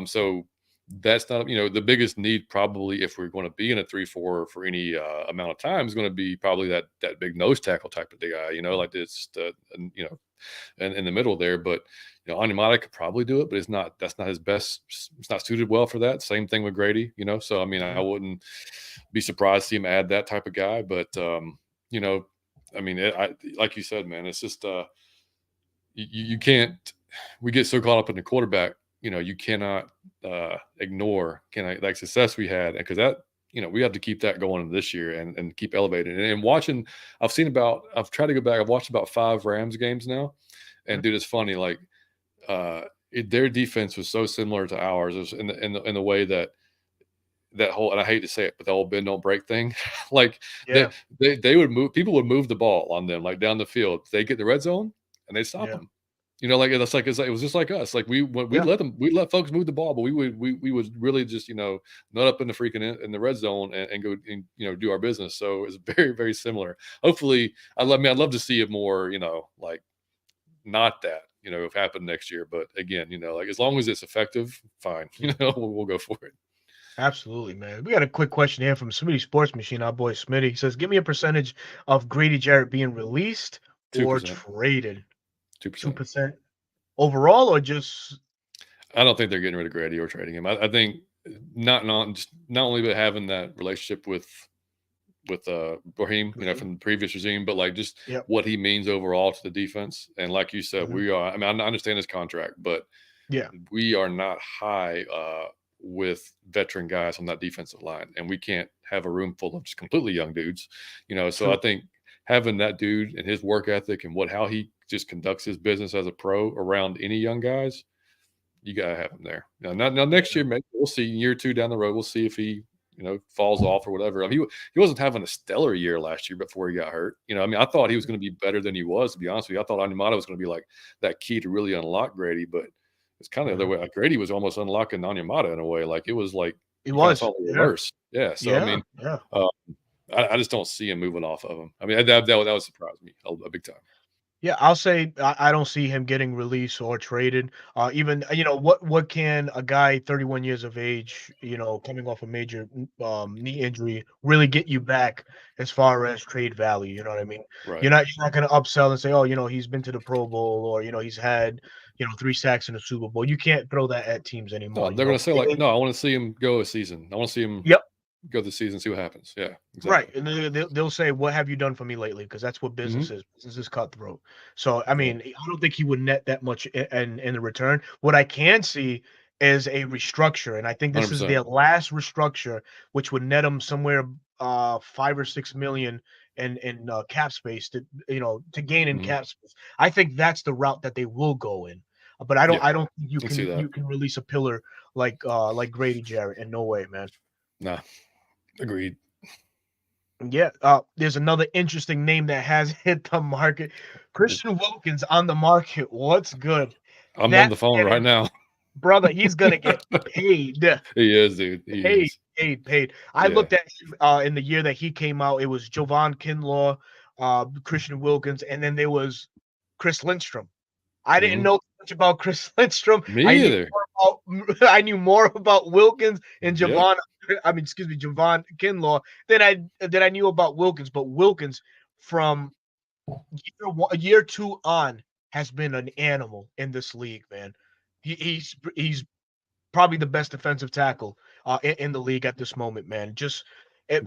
So that's not, the biggest need probably if we're going to be in a 3-4 for any amount of time is going to be probably that big nose tackle type of guy, like this, and in the middle there. But Onyemata could probably do it, but that's not his best. It's not suited well for that. Same thing with Grady, So I mean, I wouldn't be surprised to see him add that type of guy. But I mean, like you said, man, it's just you can't. We get so caught up in the quarterback. You cannot ignore like success we had, because that we have to keep that going this year and keep elevating. And watching, I've tried to go back. I've watched about 5 Rams games now, and dude, it's funny. Like their defense was so similar to ours. It was in the way that whole, and I hate to say it, but the whole bend don't break thing. Like they would move. People would move the ball on them, like down the field. They get the red zone and they stop them. Like it was just like us. Like we let folks move the ball, but we would really just nut up in the freaking in the red zone and go and do our business. So it's very, very similar. Hopefully, I'd love to see it more. Like not that if happened next year, but again, like as long as it's effective, fine. We'll go for it. Absolutely, man. We got a quick question here from Smitty Sports Machine. Our boy Smitty, he says, "Give me a percentage of Grady Jarrett being released or 2%. traded." 2%. 2% overall, or just? I don't think they're getting rid of Grady or trading him. I think not only but having that relationship with Raheem, from the previous regime, but like just what he means overall to the defense. And like you said, we are. I mean, I understand his contract, but we are not high with veteran guys on that defensive line, and we can't have a room full of just completely young dudes. So I think having that dude and his work ethic and how he just conducts his business as a pro around any young guys, you gotta have him there. Now next year, maybe we'll see. Year 2 down the road, we'll see if he falls off or whatever. I mean, he wasn't having a stellar year last year before he got hurt. I mean, I thought he was going to be better than he was, to be honest with you. I thought Onyemata was going to be like that key to really unlock Grady, but it's kind of the other way. Like Grady was almost unlocking Onyemata in a way. Like it was like it was reverse. Yeah. So I mean, I just don't see him moving off of him. I mean, that would surprise me a big time. Yeah, I'll say I don't see him getting released or traded. Even what can a guy 31 years of age, coming off a major knee injury, really get you back as far as trade value? You know what I mean? Right. You're not going to upsell and say, oh, he's been to the Pro Bowl, or he's had 3 sacks in the Super Bowl. You can't throw that at teams anymore. No, they're going to say like, no, I want to see him go a season. I want to see him. Go the season, see what happens. Yeah, exactly. Right. And they'll say, what have you done for me lately? Because that's what business is. Business is cutthroat. So, I mean, I don't think he would net that much in the return. What I can see is a restructure. And I think this 100%. Is their last restructure, which would net them somewhere 5 or 6 million in cap space to gain in cap space. I think that's the route that they will go in. But I don't think you can release a pillar like Grady Jarrett. In no way, man. Nah. Agreed. Yeah, there's another interesting name that has hit the market. Christian Wilkins on the market. What's good? I'm on the phone right now. Brother, he's going to get paid. He is, dude. Paid. I looked at him in the year that he came out. It was Jovan Kinlaw, Christian Wilkins, and then there was Chris Lindstrom. I didn't know much about Chris Lindstrom. Me either. I knew more about Wilkins and Jovan Kinlaw than I knew about Wilkins. But Wilkins, from year 2 on, has been an animal in this league, man. He's probably the best defensive tackle in the league at this moment, man. Just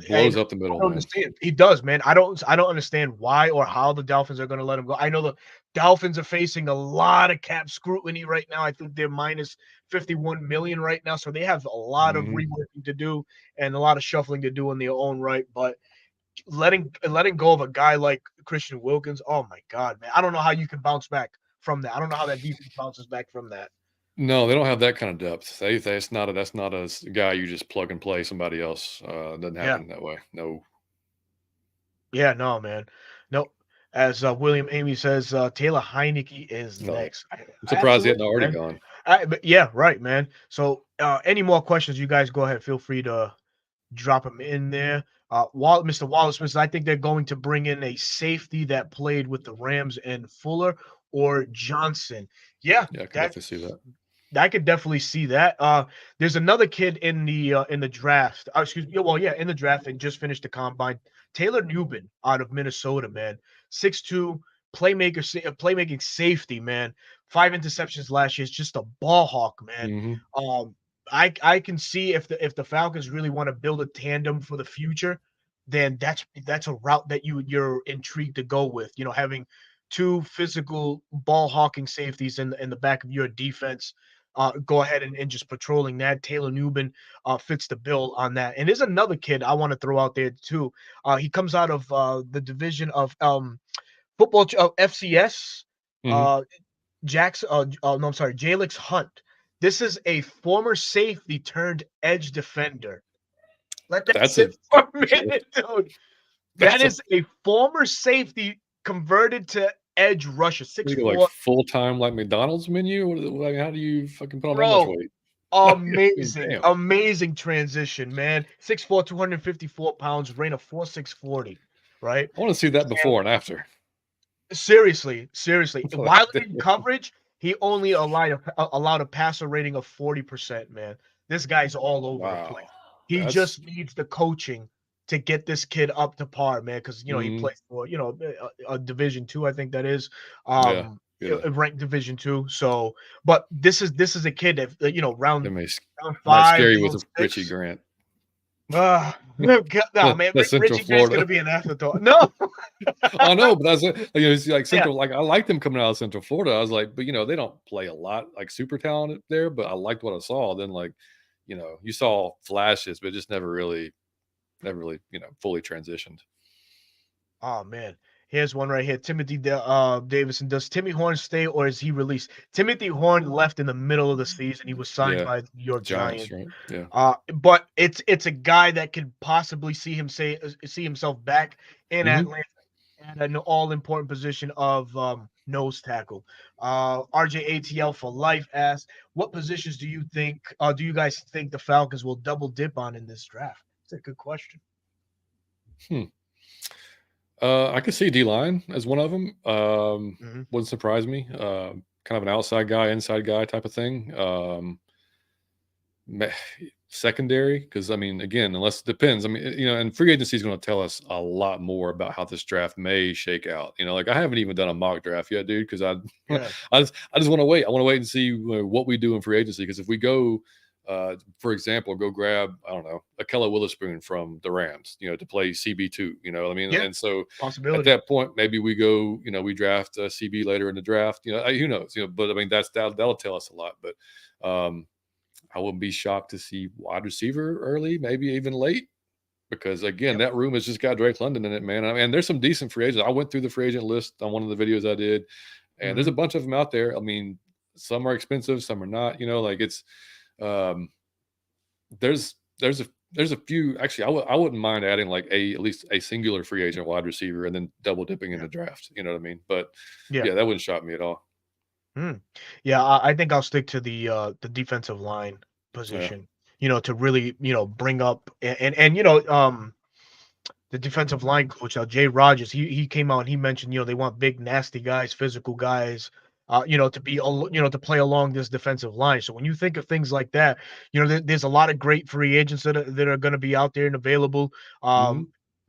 blows up the middle. I don't understand. He does, man. I don't understand why or how the Dolphins are going to let him go. I know the Dolphins are facing a lot of cap scrutiny right now. I think they're minus 51 million right now, so they have a lot of reworking to do and a lot of shuffling to do in their own right. But letting go of a guy like Christian Wilkins, oh my God, man! I don't know how you can bounce back from that. I don't know how that defense bounces back from that. No, they don't have that kind of depth. That's not a guy you just plug and play somebody else. It doesn't happen that way. No. Yeah, no, man. No. As William Amy says, Taylor Heineke is next. I'm surprised he hadn't already gone. But yeah, right, man. So any more questions, you guys go ahead. Feel free to drop them in there. Mr. Wallace Smith, I think they're going to bring in a safety that played with the Rams and Fuller or Johnson. Yeah, I can definitely see that. I could definitely see that. There's another kid in the draft. Excuse me. Well, yeah, in the draft and just finished the combine. Taylor Newbin out of Minnesota, man. 6'2", playmaking safety, man. 5 interceptions last year. It's just a ball hawk, man. Mm-hmm. Um, I can see if the Falcons really want to build a tandem for the future, then that's a route that you're intrigued to go with. Having two physical ball hawking safeties in the back of your defense. Go ahead and just patrolling that. Taylor Newbin fits the bill on that. And there's another kid I want to throw out there too. He comes out of the division of football FCS. Mm-hmm. Uh, Jackson. No, I'm sorry, Jalix Hunt. This is a former safety turned edge defender. Let that That's a sit for a minute, dude. That that's a is a former safety converted to edge rusher, like 6'4". full time like McDonald's menu. Like, how do you fucking put on that much Bro, weight? Like, I mean, amazing, damn. amazing transition, man. 6'4", 254 pounds, ran a 4.640, right? I want to see that And before and after. seriously, Like, while in damn. coverage, he only allowed a passer rating of 40%, man. This guy's all over the place. Wow, He that's just needs the coaching to get this kid up to par, man, because he mm, plays for a Division II, I think that is, yeah, yeah. ranked Division II. So, but this is a kid that It round may round might five, scare you with round Richie six. Grant. No, man, That's Central Richie Grant's Florida. gonna be an afterthought. No, I know, but that's it's like yeah, Central. Like I liked them coming out of Central Florida. I was like, but they don't play a lot like super talented there. But I liked what I saw. Then you saw flashes, but it just never really fully transitioned. oh man, here's one right here. Timothy Davison. Does Timmy Horn stay or is he released? Timothy Horn left in the middle of the season. He was signed Yeah, by the New York Giants, Giants. right? Yeah. But it's a guy that could possibly see himself back in Hmm. Atlanta at an all important position of nose tackle. RJATL for life asks, what positions do you guys think the Falcons will double dip on in this draft? It's a good question. Hmm. I could see D line as one of them. Hmm. Wouldn't surprise me. Kind of an outside guy, inside guy type of thing. Ma- Secondary, because I mean, again, unless it depends. I mean, and free agency is going to tell us a lot more about how this draft may shake out. Like I haven't even done a mock draft yet, dude, because Yeah. I just want to wait. I want to wait and see what we do in free agency. Because if we go, for example, go grab I don't know Akella Witherspoon from the Rams, to play CB2. You know what I mean? Yeah. And so at Possibility. that point, maybe we go, we draft CB later in the draft. Who knows? But I mean, that'll tell us a lot. But I wouldn't be shocked to see wide receiver early, maybe even late, because again, Yep. that room has just got Drake London in it, man. I mean, there's some decent free agents. I went through the free agent list on one of the videos I did, and there's Hmm. a bunch of them out there. I mean, some are expensive, some are not. Like it's um, there's there's a there's a few. Actually, I wouldn't mind adding like at least a singular free agent wide receiver and then double dipping in Yeah. the draft. You know what I mean? But Yeah. yeah, that wouldn't shock me at all. Yeah, I think I'll stick to the defensive line Yeah. position, to really, bring up the defensive line coach, Jay Rogers, he came out and he mentioned, they want big, nasty guys, physical guys, to play along this defensive line. So when you think of things like that, there's a lot of great free agents that are going to be out there and available. Hmm.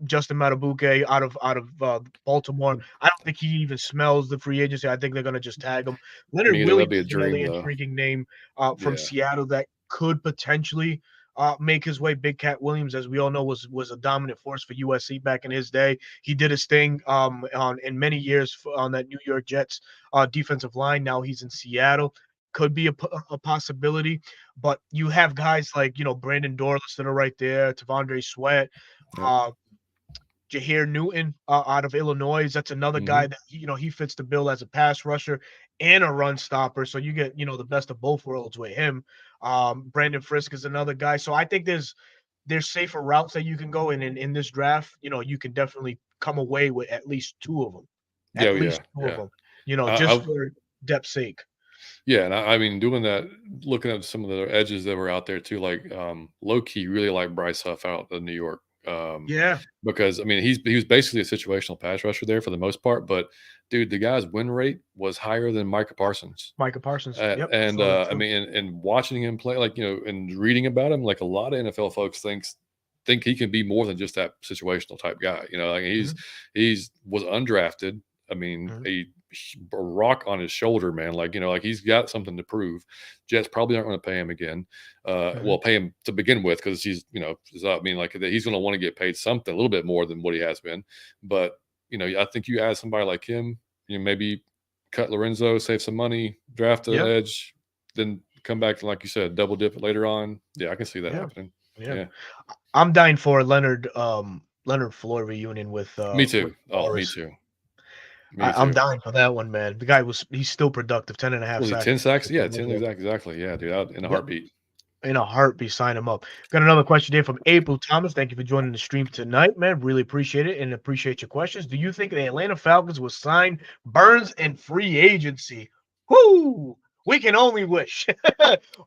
Justin Matabuke out of Baltimore. I don't think he even smells the free agency. I think they're going to just tag him. Me Leonard either. That'd Williams be a is another dream, though. intriguing name from Yeah. Seattle that could potentially make his way. Big Cat Williams, as we all know, was a dominant force for USC back in his day. He did his thing on in many years on that New York Jets defensive line. Now he's in Seattle. Could be a possibility, but you have guys like Brandon Dorlus that are right there, Tavondre Sweat, Yep. uh, Jahir Newton out of Illinois. That's another guy Hmm. that he fits the bill as a pass rusher and a run stopper. So you get the best of both worlds with him. Brandon Frisk is another guy. So I think there's safer routes that you can go in this draft. You can definitely come away with at least two of them, Yeah, at yeah, least two of yeah. them. I Just for depth's sake. Yeah, and I mean, doing that, looking at some of the edges that were out there too, like low key, really like Bryce Huff out of New York. Yeah. Because I mean, he was basically a situational pass rusher there for the most part. But dude, the guy's win rate was higher than Micah Parsons. Micah Parsons. Yep. And Saw that I too. mean, and watching him play, like, and reading about him, like a lot of NFL folks think he can be more than just that situational type guy. Like he's was undrafted. I mean, a rock on his shoulder, man. Like, like he's got something to prove. Jets probably aren't going to pay him again. Well, pay him to begin with because he's, I mean, like he's going to want to get paid something a little bit more than what he has been. But I think you add somebody like him, maybe cut Lorenzo, save some money, draft an edge, then come back to, like you said, double dip it later on. Yeah, I can see that happening. Yeah. I'm dying for a Leonard Floyd reunion with me too. With Me too. I'm dying for that one, man. The guy he's still productive. 10 and a half was sacks. 10 sacks? Yeah, 10 exactly. Yeah, dude, out in a heartbeat. In a heartbeat, sign him up. Got another question here from April Thomas. Thank you for joining the stream tonight, man. Really appreciate it and appreciate your questions. Do you think the Atlanta Falcons will sign Burns in free agency? Whoo! We can only wish.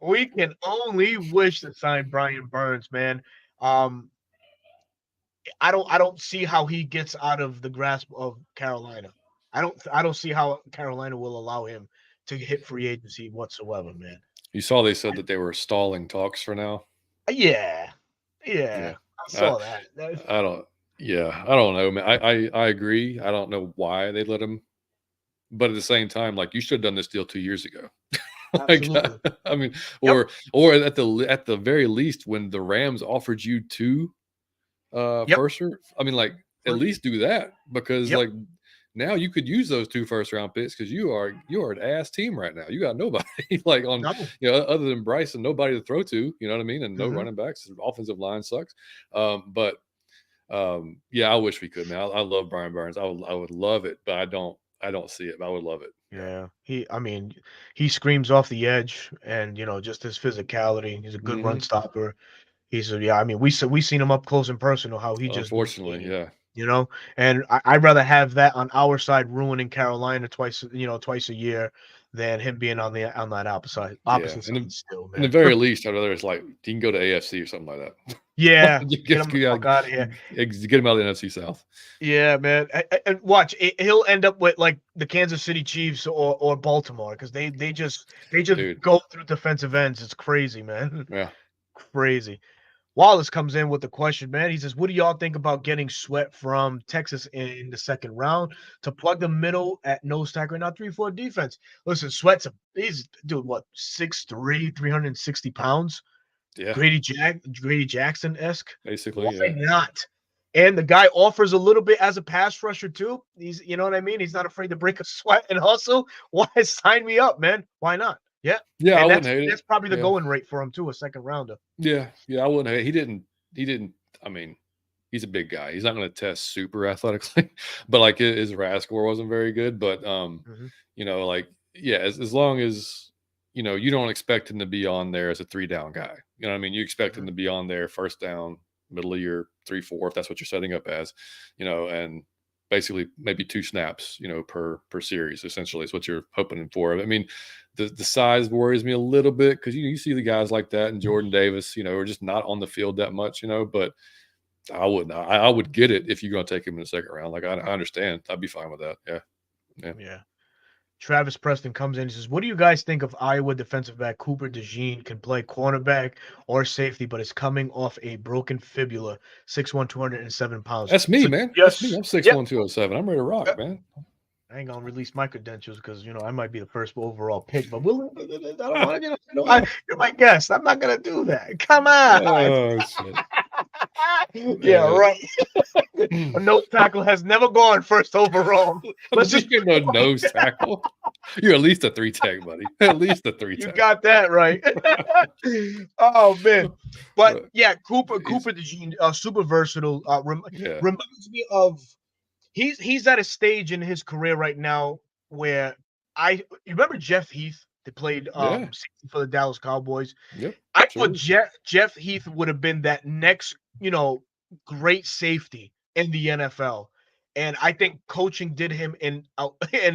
We can only wish to sign Brian Burns, man. I don't see how he gets out of the grasp of Carolina. I don't see how Carolina will allow him to hit free agency whatsoever, man. You saw they said that they were stalling talks for now. Yeah. I saw that. I don't know, man. I agree. I don't know why they let him, but at the same time, like, you should have done this deal 2 years ago. Like, I mean, or at the very least, when the Rams offered you 2 first, I mean, like, at least do that, because like now you could use those 2 first-round picks because you are an ass team right now. You got nobody like on other than Bryson, nobody to throw to. You know what I mean? And no running backs. The offensive line sucks. But I wish we could, man. I love Brian Burns. I would love it, but I don't see it. But I would love it. Yeah, he screams off the edge, and just his physicality. He's a good run stopper. We seen him up close and personal. How he just, unfortunately, and I'd rather have that on our side ruining Carolina twice a year than him being on that opposite side still, man. In the very least, I'd rather it's like he can go to AFC or something like that. Yeah, get him out of here. Get him out of the NFC South. Yeah, man. And watch, he'll end up with like the Kansas City Chiefs or Baltimore, because they just go through defensive ends. It's crazy, man. Yeah, crazy. Wallace comes in with the question, man. He says, what do y'all think about getting Sweat from Texas in the second round to plug the middle at nose tackle and not 3-4 defense? Listen, Sweat's he's 6'3", 360 pounds. Yeah. Grady Jackson-esque. Basically, Why not? And the guy offers a little bit as a pass rusher too. He's, you know what I mean? He's not afraid to break a sweat and hustle. Why? Sign me up, man. Why not? Yeah. I wouldn't hate it. That's probably the going rate for him too, a second rounder. Yeah, I wouldn't hate it. He didn't. I mean, he's a big guy. He's not going to test super athletically, but like his RAS score wasn't very good. But as long as you don't expect him to be on there as a 3-down guy. You know what I mean? You expect him to be on there first down, middle of your 3-4, if that's what you're setting up as, and basically maybe 2 snaps, per series, essentially is what you're hoping for. I mean, the size worries me a little bit because you see the guys like that and Jordan Davis, are just not on the field that much, but I would get it if you're going to take him in the second round. Like, I understand. I'd be fine with that. Yeah. Travis Preston comes in and says, what do you guys think of Iowa defensive back Cooper DeJean? Can play cornerback or safety, but is coming off a broken fibula, 6'1", 207 pounds. That's me, man. Yes. That's me. I'm 6'1", 207. I'm ready to rock, man. I ain't gonna release my credentials because I might be the first overall pick, but I don't want you're my guest. I'm not gonna do that. Come on. Oh shit. Yeah, right. A nose tackle has never gone first overall. Let's just get a nose tackle. You're at least a 3-tech, buddy. At least a 3-tech. You got that right. Oh man, but yeah, Cooper DeJean, super versatile. Reminds me of. He's at a stage in his career right now where you remember Jeff Heath that played for the Dallas Cowboys. Yep, I thought Jeff Heath would have been that next, great safety in the NFL. And I think coaching did him an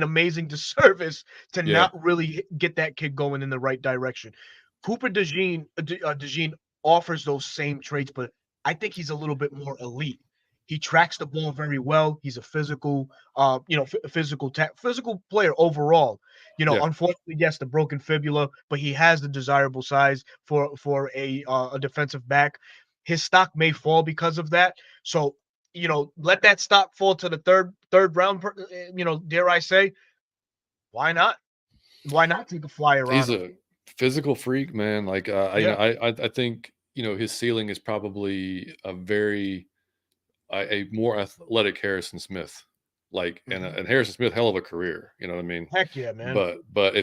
amazing disservice to not really get that kid going in the right direction. Cooper DeJean offers those same traits, but I think he's a little bit more elite. He tracks the ball very well. He's a physical, physical player overall. Yeah. Unfortunately, yes, the broken fibula, but he has the desirable size for a defensive back. His stock may fall because of that. So, let that stock fall to the third round. Dare I say, why not? Why not take a flyer on He's him? a physical freak, man. Like, Yeah. I think, his ceiling is probably a more athletic Harrison Smith. Like, Mhm. and Harrison Smith, hell of a career. You know what I mean? Heck yeah, man. But but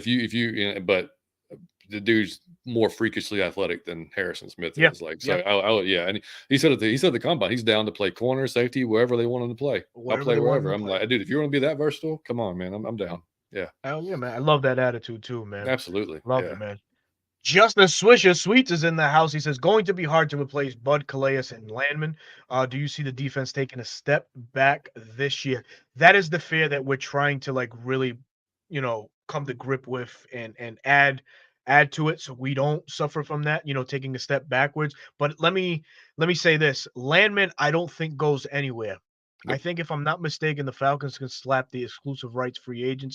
the dude's more freakishly athletic than Harrison Smith Yeah. is. Like, so Yeah. yeah. And he said at the combine, he's down to play corner, safety, wherever they want him to play. I'll Whatever play they want him wherever. to I'm play. like, dude, if you want to be that versatile, come on, man. I'm down. Yeah, Hell yeah, man. I love that attitude too, man. absolutely. Love Yeah. it, man. Justin Swisher Sweets is in the house. He says, going to be hard to replace Bud, Calais, and Landman. Do you see the defense taking a step back this year? That is the fear that we're trying to really, come to grip with and add to it so we don't suffer from that, taking a step backwards. But let me say this. Landman, I don't think goes anywhere. I Nope. think if I'm not mistaken, the Falcons can slap the exclusive rights free agent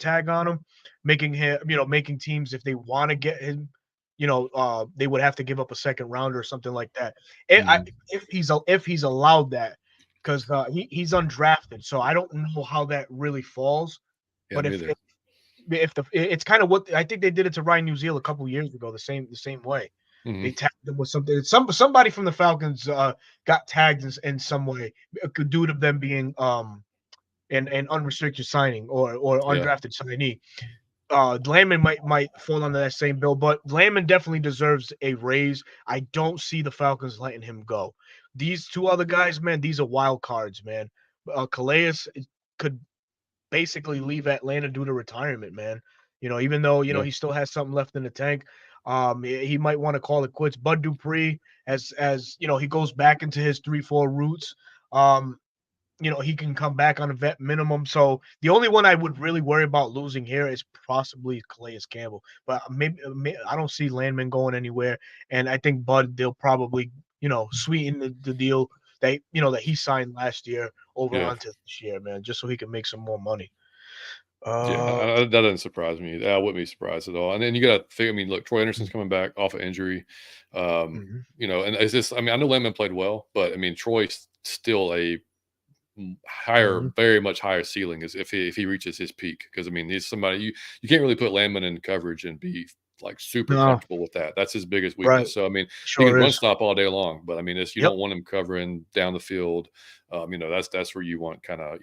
tag on him, making him, making teams, if they want to get him, they would have to give up a second rounder or something like that. Mhm. If he's allowed that, because he's undrafted, so I don't know how that really falls. Yeah, But me if either. it's kind of what I think they did it to Ryan Musial a couple years ago, the same way. Mhm. They tagged him with something. Somebody from the Falcons got tagged in some way due to them being an unrestricted signing or Yeah. undrafted signee. Landman might fall under that same bill, but Landman definitely deserves a raise. I don't see the Falcons letting him go. These two other guys, man, these are wild cards, man. Calais could basically leave Atlanta due to retirement, man. Even though Yeah. he still has something left in the tank, he might want to call it quits. Bud Dupree, as he goes back into his 3-4 roots. He can come back on a vet minimum. So the only one I would really worry about losing here is possibly Calais Campbell. But maybe I don't see Landman going anywhere. And I think Bud, they'll probably, sweeten the deal that he signed last year over Yeah. onto this year, man, just so he can make some more money. Yeah, Uh, that doesn't surprise me. I wouldn't be surprised at all. And then you got to figure. I mean, look, Troy Anderson's coming back off of injury. mhm. And it's just. I mean, I know Lemon played well, but I mean, Troy's still a higher, Mhm. very much higher ceiling as if he reaches his peak. Because I mean, he's somebody you can't really put Landman in coverage and be like super No, comfortable with that. That's his biggest right. weakness. So I mean, he can Sure run is. stop all day long, but I mean, you Yep. don't want him covering down the field. That's where you want kind of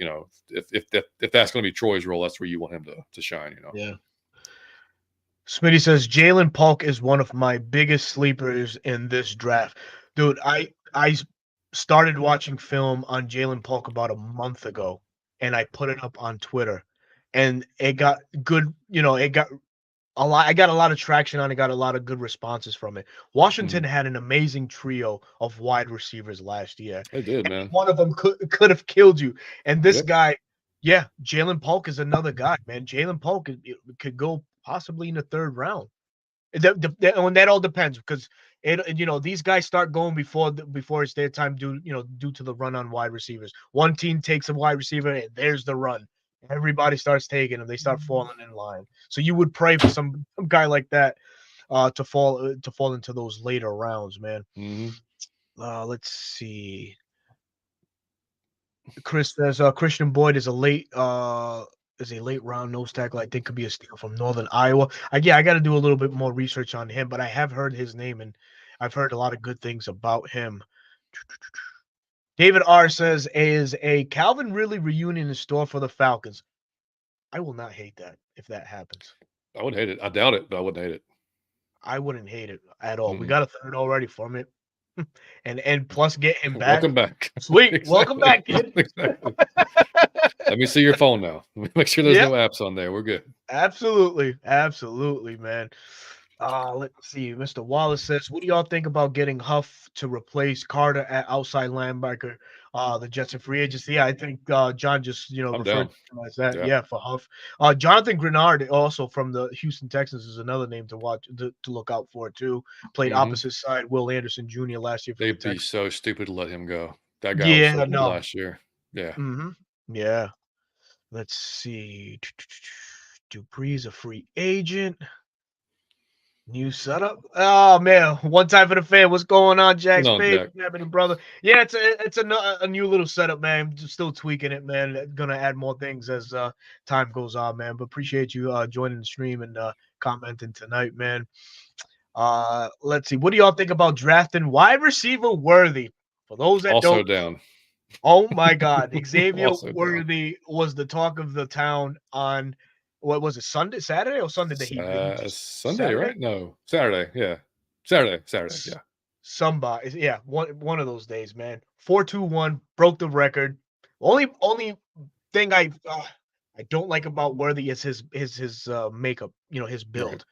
if that's going to be Troy's role, that's where you want him to shine. Yeah. Smitty says Jalen Polk is one of my biggest sleepers in this draft. Dude, I started watching film on Jalen Polk about a month ago, and I put it up on Twitter, and it got good. It got a lot. I got a lot of traction on it. Got a lot of good responses from it. Washington Mhm. had an amazing trio of wide receivers last year. They did, Any man. one of them could have killed you. And this Yep. guy, yeah, Jalen Polk is another guy, man. Jalen Polk could go possibly in the third round. And that all depends because these guys start going before it's their time due to the run on wide receivers. One team takes a wide receiver and there's the run. Everybody starts taking them. They start falling in line. So you would pray for some guy like that to fall into those later rounds, man. Mhm. Let's see. Chris says Christian Boyd is a late round nose tackle. I think could be a steal from Northern Iowa. I got to do a little bit more research on him, but I have heard his name and I've heard a lot of good things about him. David R says, is a Calvin Ridley reunion in store for the Falcons? I will not hate that if that happens. I would hate it. I doubt it, but I wouldn't hate it. I wouldn't hate it at all. We Mm-mm. got a third already from it. and plus get him back. Welcome back. Sweet. Welcome Exactly. back, kid. Exactly. Let me see your phone now. Make sure there's Yep. no apps on there. We're good. Absolutely, man. Let's see. Mr. Wallace says, "What do y'all think about getting Huff to replace Carter at outside linebacker? The Jets in free agency." Yeah, I think John just I'm referred down. to him as that. Yeah. Yeah, for Huff. Jonathan Grenard, also from the Houston Texans, is another name to watch to look out for too. Played Hmm. opposite side Will Anderson Jr. last year for the They'd be Texans. so stupid to let him go. That guy was so Yeah, good no. last year. Yeah. Yeah. Let's see. Dupree's a free agent. New setup. Oh man, one time for the fan. What's going on, Jack What's on, Spade? Jack? What's happening, brother? Yeah, it's a new little setup, man. Just still tweaking it, man. Gonna add more things as time goes on, man. But appreciate you joining the stream and commenting tonight, man. Let's see. What do y'all think about drafting wide receiver Worthy? For those that Also don't, down. oh my God, Xavier Also down. Worthy was the talk of the town on what was it, Saturday or Sunday that he just Sunday, Saturday? right? No, Saturday. Yeah, Saturday. S- Yeah, Somebody, yeah, one of those days, man. 4.21 broke the record. Only thing I don't like about Worthy is his makeup. His right, build.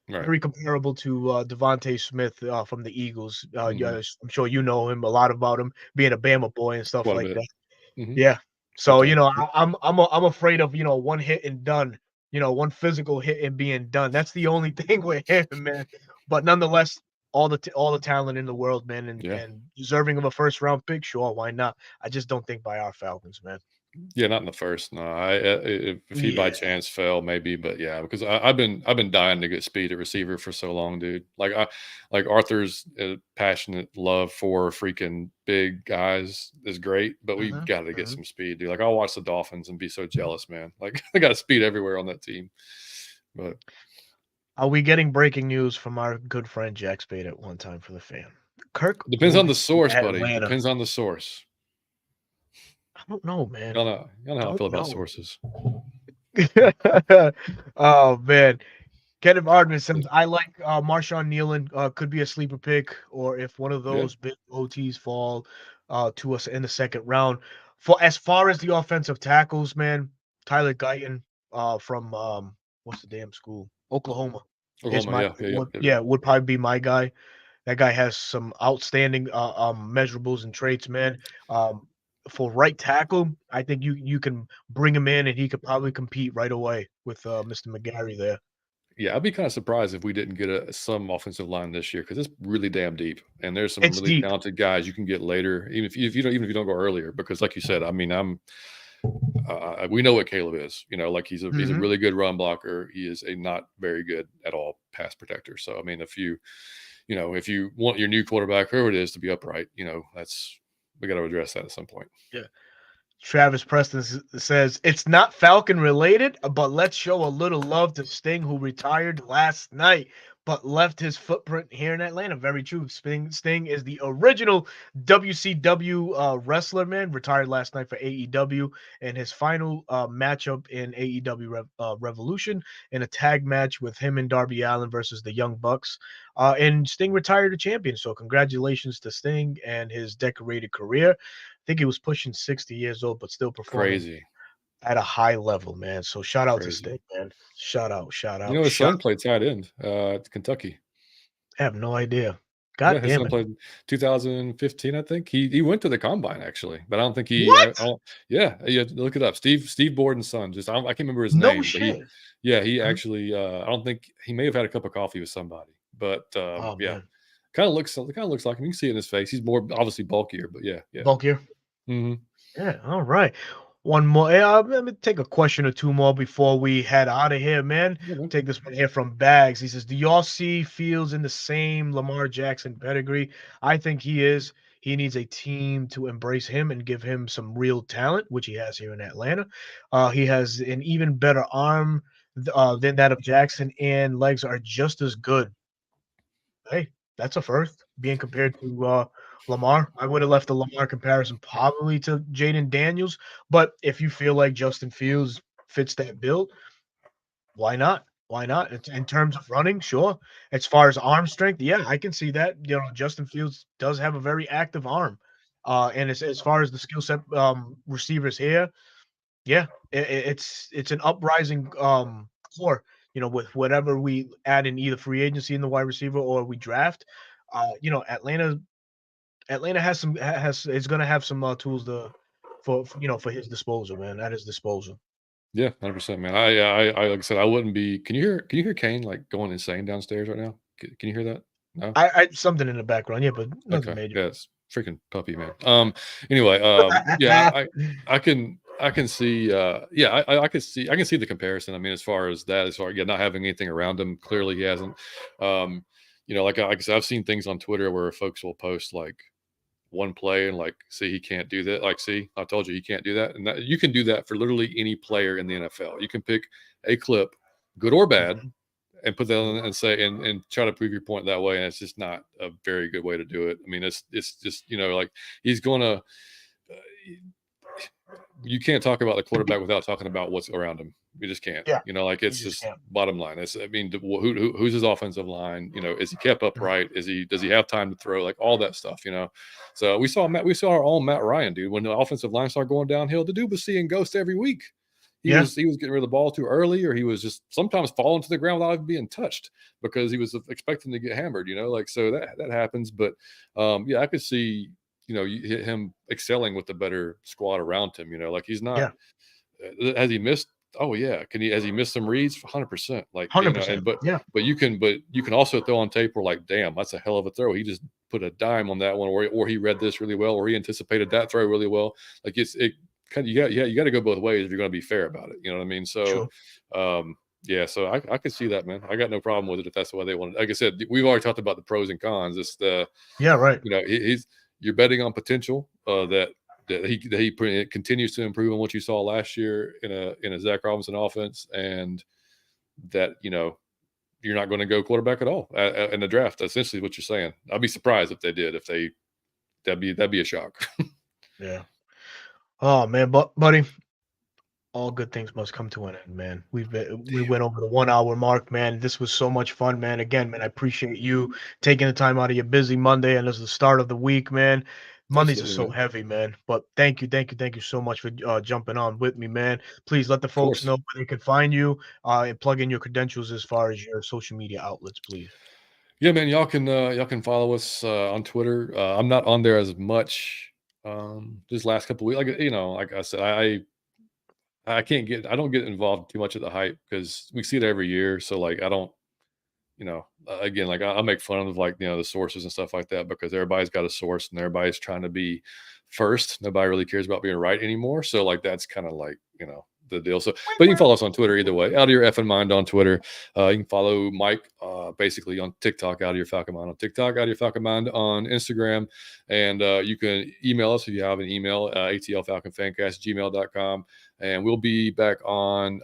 right. Very comparable to Devontae Smith from the Eagles. Hmm. Yeah, I'm sure you know him a lot about him being a Bama boy and stuff Quite a like bit. that. Hmm. Yeah. Big So, time. I'm afraid of, one hit and done, one physical hit and being done. That's the only thing with him, man. But nonetheless, all the talent in the world, man, Yeah. and deserving of a first round pick, sure, why not? I just don't think by our Falcons, man. Yeah, not in the first. No, if he by Yeah. chance fell, maybe, but yeah, because I've been dying to get speed at receiver for so long, dude. Like Arthur's passionate love for freaking big guys is great, but we Hmm. got to get Hmm. some speed, dude. Like I'll watch the Dolphins and be so jealous, man. Like I got speed everywhere on that team, but Are we getting breaking news from our good friend Jack Spade at one time for the fan? Kirk depends will on be the source, at buddy. Atlanta. Depends on the source. I don't know, man. Y'all know how I Don't feel about know. sources. Oh man. Kenneth Ardman says, I like Marshawn Nealon, could be a sleeper pick, or if one of Yeah, those big OTs fall to us in the second round. For as far as the offensive tackles, man, Tyler Guyton from what's the damn school? Oklahoma is Oklahoma. my Yeah, yeah, yeah, would yeah. yeah, would probably be my guy. That guy has some outstanding measurables and traits, man. For right tackle, I think you can bring him in and he could probably compete right away with Mr. McGarry there. Yeah, I'd be kind of surprised if we didn't get some offensive line this year because it's really damn deep, and there's some It's really deep. talented guys you can get later, even if you don't go earlier. Because, like you said, I mean, we know what Caleb is. Like he's a Mhm. really good run blocker. He is a not very good at all pass protector. So, I mean, if you want your new quarterback, whoever it is, to be upright, that's we got to address that at some point. Yeah. Travis Preston says it's not Falcon related, but let's show a little love to Sting, who retired last night but left his footprint here in Atlanta. Very true. Sting is the original WCW wrestler, man. Retired last night for AEW, and his final matchup in AEW Revolution in a tag match with him and Darby Allin versus the Young Bucks. And Sting retired a champion. So congratulations to Sting and his decorated career. I think he was pushing 60 years old, but still performing Crazy, at a high level, man. So shout out to crazy. Sting, man. Shout out, shout You out, know, his shout. son played tight end at Kentucky. I have no idea. Yeah, God his damn son it. played 2015, I think. He went to the combine actually, but I don't think I What? don't. Yeah, you have to look it up. Steve Borden's son. I can't remember his No name, but shit. he Mhm. actually. I don't think he may have had a cup of coffee with somebody, but Oh yeah, man. kind of looks like him. You can see it in his face. He's more obviously bulkier, but yeah, yeah. Bulkier. Hmm. Yeah, all right. One more. Let me take a question or two more before we head out of here, man. Yeah, man. Take this one here from Bags. He says, "Do y'all see Fields in the same Lamar Jackson pedigree? I think he is. He needs a team to embrace him and give him some real talent, which he has here in Atlanta. He has an even better arm than that of Jackson, and legs are just as good. Hey, that's a first being compared to Lamar. I would have left the Lamar comparison probably to Jaden Daniels, but if you feel like Justin Fields fits that bill, why not? Why not? In terms of running, sure. As far as arm strength, yeah, I can see that. Justin Fields does have a very active arm. And as far as the skill set receivers here, yeah, it's an uprising core with whatever we add in either free agency in the wide receiver or we draft, Atlanta is going to have some tools for his disposal, man, at his disposal. Yeah, 100%, man. I like I said, I wouldn't be. Can you hear Kane like going insane downstairs right now? Can you hear that? No. I something in the background, yeah, but nothing Okay. major. Yeah, it's freaking puppy, man. Anyway, yeah, I can see yeah, I can see the comparison. I mean, as far as that, as far again, not having anything around him, clearly he hasn't. Um, like I said, I've seen things on Twitter where folks will post like one play and like, see, he can't do that. Like, see, I told you he can't do that. And that, you can do that for literally any player in the NFL. You can pick a clip, good or bad, Mhm. and put that on and say and try to prove your point that way. And it's just not a very good way to do it. I mean, it's just like he's gonna. You can't talk about the quarterback without talking about what's around him. You just can't. Yeah, Like you it's just just can't. bottom line. I mean, who's his offensive line? Is he kept Mhm. upright? Does he have time to throw? Like all that stuff. So we saw our own Matt Ryan, dude. When the offensive line started going downhill, the dude was seeing ghosts every week. He Yeah, was getting rid of the ball too early, or he was just sometimes falling to the ground without even being touched because he was expecting to get hammered. Like so that happens. But yeah, I could see him excelling with the better squad around him. Like he's not. yeah, Has he missed? Oh yeah. Has he missed some reads? 100%. Like 100%. and Yeah, but you can also throw on tape where like, damn, that's a hell of a throw. He just put a dime on that one, or he read this really well, or he anticipated that throw really well. Like it kind of you got to go both ways if you're going to be fair about it. You know what I mean? So, true. yeah. So I could see that, man. I got no problem with it if that's the way they want it. Like I said, we've already talked about the pros and cons. It's the Yeah, right. he's you're betting on potential that he continues to improve on what you saw last year in a Zach Robinson offense, and that you're not going to go quarterback at all in the draft. That's essentially what you're saying. I'd be surprised if they did. If they that'd be a shock. Yeah. Oh man, but buddy, all good things must come to an end, man. We went over the 1 hour mark, man. This was so much fun, man. Again, man, I appreciate you taking the time out of your busy Monday and as the start of the week, man. Mondays are Absolutely, so man. heavy, man. But thank you so much for jumping on with me, man. Please let the Of folks course. know where they can find you and plug in your credentials as far as your social media outlets, please. Yeah, man. Y'all can follow us on Twitter. I'm not on there as much this last couple of weeks. Like I said, I don't get involved too much of the hype because we see it every year. So like I don't again, like I make fun of like the sources and stuff like that because everybody's got a source and everybody's trying to be first. Nobody really cares about being right anymore. So like that's kind of like the deal. So, but you can follow us on Twitter either way. Out of your effing mind on Twitter. You can follow Mike basically on TikTok. Out of your Falcon Mind on TikTok. Out of your Falcon Mind on Instagram, and you can email us if you have an email atlfalconfancast@gmail.com, and we'll be back on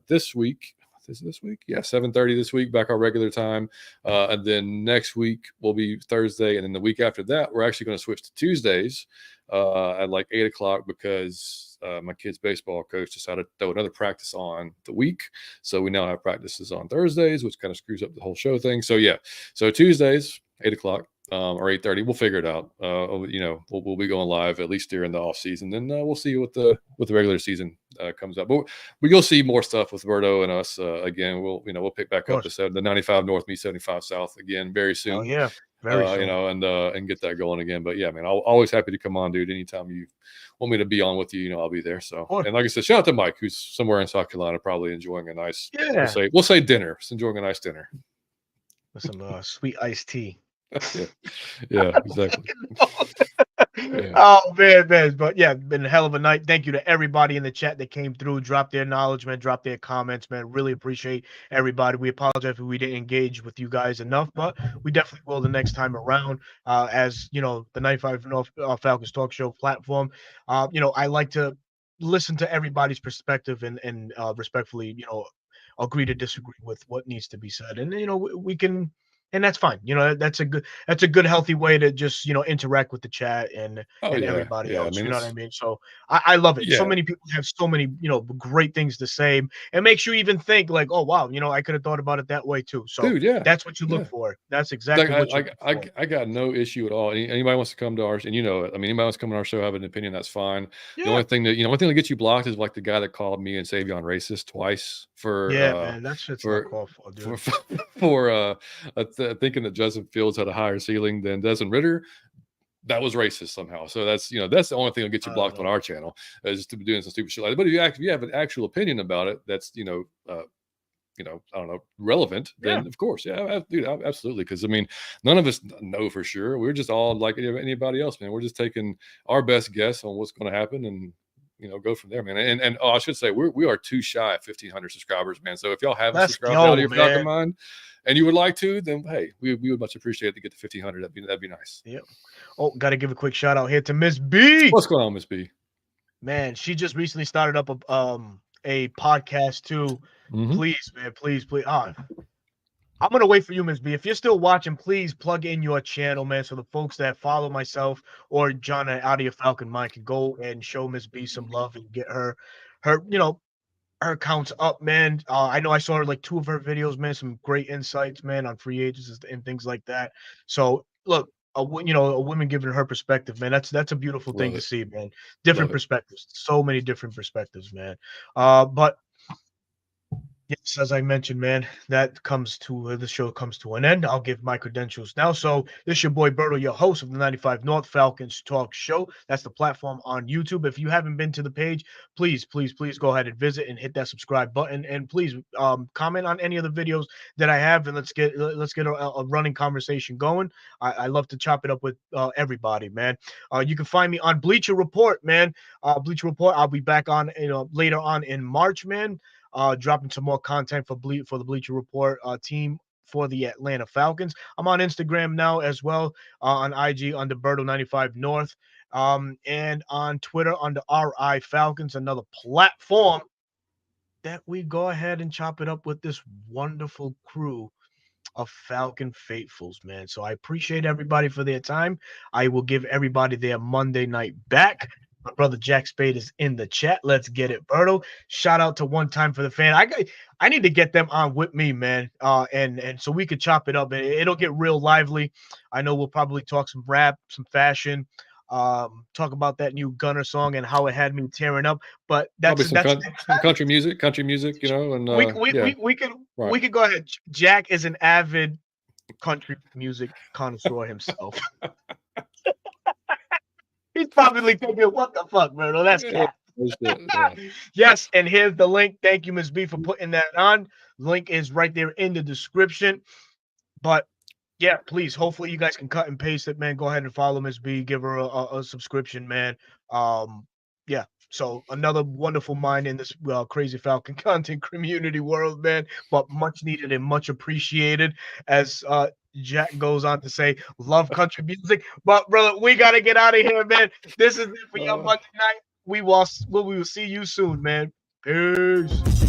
this week. Is it this week? Yeah, 7:30 this week, back our regular time. And then next week will be Thursday. And then the week after that, we're actually going to switch to Tuesdays at like 8 o'clock because my kid's baseball coach decided to throw another practice on the week. So we now have practices on Thursdays, which kind of screws up the whole show thing. So yeah, so Tuesdays, 8 o'clock. Or 8:30, we'll figure it out. We'll be going live at least during the off season. Then we'll see what the regular season comes up. But you'll see more stuff with Berto and us again. We'll pick Of back up course. the 95 North meet 75 South again very Oh soon. yeah, very soon. And get that going again. But yeah, man, I'm always happy to come on, dude. Anytime you want me to be on with you, I'll be there. So, Of course. and like I said, shout out to Mike, who's somewhere in South Carolina, probably enjoying a nice. Yeah. We'll say dinner. He's enjoying a nice dinner. With some sweet iced tea. Yeah, exactly. Yeah. Oh man, but yeah, been a hell of a night. Thank you to everybody in the chat that came through, dropped their acknowledgement, dropped their comments, man. Really appreciate everybody. We apologize if we didn't engage with you guys enough, but we definitely will the next time around. As the 95 North Falcons Talk Show platform, I like to listen to everybody's perspective and respectfully, agree to disagree with what needs to be said, and we can And that's fine. That's a good healthy way to just, interact with the chat and Oh yeah, everybody yeah. I else. mean, You know what I it's mean? So I love it. So yeah, many people have so many, great things to say. It makes you even think like, oh wow, I could have thought about it that way too. So dude. Yeah, that's what you look yeah. for. That's Like exactly what you look for. I got no issue at all. Anybody wants to come to our, and you know it. I mean, anybody wants to come on our show, have an opinion, that's fine. The Yeah. only thing that one thing that gets you blocked is like the guy that called me and Savion racist twice Yeah, man. That shit's not for called for, for dude. thinking that Justin Fields had a higher ceiling than Desmond Ritter. That was racist somehow. So that's the only thing that'll get you I don't blocked on know. our channel, is to be doing some stupid shit like that. But if you have an actual opinion about it, that's I don't know, relevant, Yeah. then of course, yeah, dude, absolutely. Because I mean, none of us know for sure. We're just all like anybody else, man. We're just taking our best guess on what's going to happen, and go from there, man. And I should say, we are too shy at 1,500 subscribers, man. So if y'all haven't Let's subscribed to go, Audio Falcon man. Mind, and you would like to, then hey, we would much appreciate it to get to 1,500. That'd be nice. Yep. Oh, got to give a quick shout out here to Miss B. What's going on, Miss B? Man, she just recently started up a podcast too. Mhm. Please, man, please. I'm gonna wait for you, Miss B. If you're still watching, please plug in your channel, man, so the folks that follow myself or John at Audio Falcon Mind can go and show Miss B some love and get her her accounts up, man. I know I saw like 2 of her videos, man. Some great insights, man, on free agents and things like that. So look, a woman giving her perspective, man. That's a beautiful thing Love to it. see, man. Love Different it. perspectives, so many different perspectives, man. But yes, as I mentioned, man, that comes to the show comes to an end. I'll give my credentials now. So this is your boy Berto, your host of the 95 North Falcons Talk Show. That's the platform on YouTube. If you haven't been to the page, please go ahead and visit and hit that subscribe button. And please comment on any of the videos that I have, and let's get a running conversation going. I love to chop it up with everybody, man. You can find me on Bleacher Report, man. Bleacher Report. I'll be back on later on in March, man. Dropping some more content for the Bleacher Report team for the Atlanta Falcons. I'm on Instagram now as well, on IG under Berto95 North, and on Twitter under RI Falcons, another platform that we go ahead and chop it up with this wonderful crew of Falcon faithfuls, man. So I appreciate everybody for their time. I will give everybody their Monday night back. My brother Jack Spade is in the chat. Let's get it, Berto. Shout out to One Time for the Fan. I need to get them on with me, man. And so we could chop it up. It'll get real lively. I know we'll probably talk some rap, some fashion, talk about that new Gunner song and how it had me tearing up. But Probably that's some country music, and we could go ahead. Jack is an avid country music connoisseur himself. He's probably thinking, what the fuck, bro? That's cat. Yeah. Yes, and here's the link. Thank you, Ms. B, for putting that on. Link is right there in the description. But yeah, please, hopefully you guys can cut and paste it, man. Go ahead and follow Ms. B. Give her a subscription, man. Yeah. So another wonderful mind in this crazy Falcon content community world, man. But much needed and much appreciated. As Jack goes on to say, love country music. But brother, we gotta get out of here, man. This is it for your Monday night. We will see you soon, man. Peace.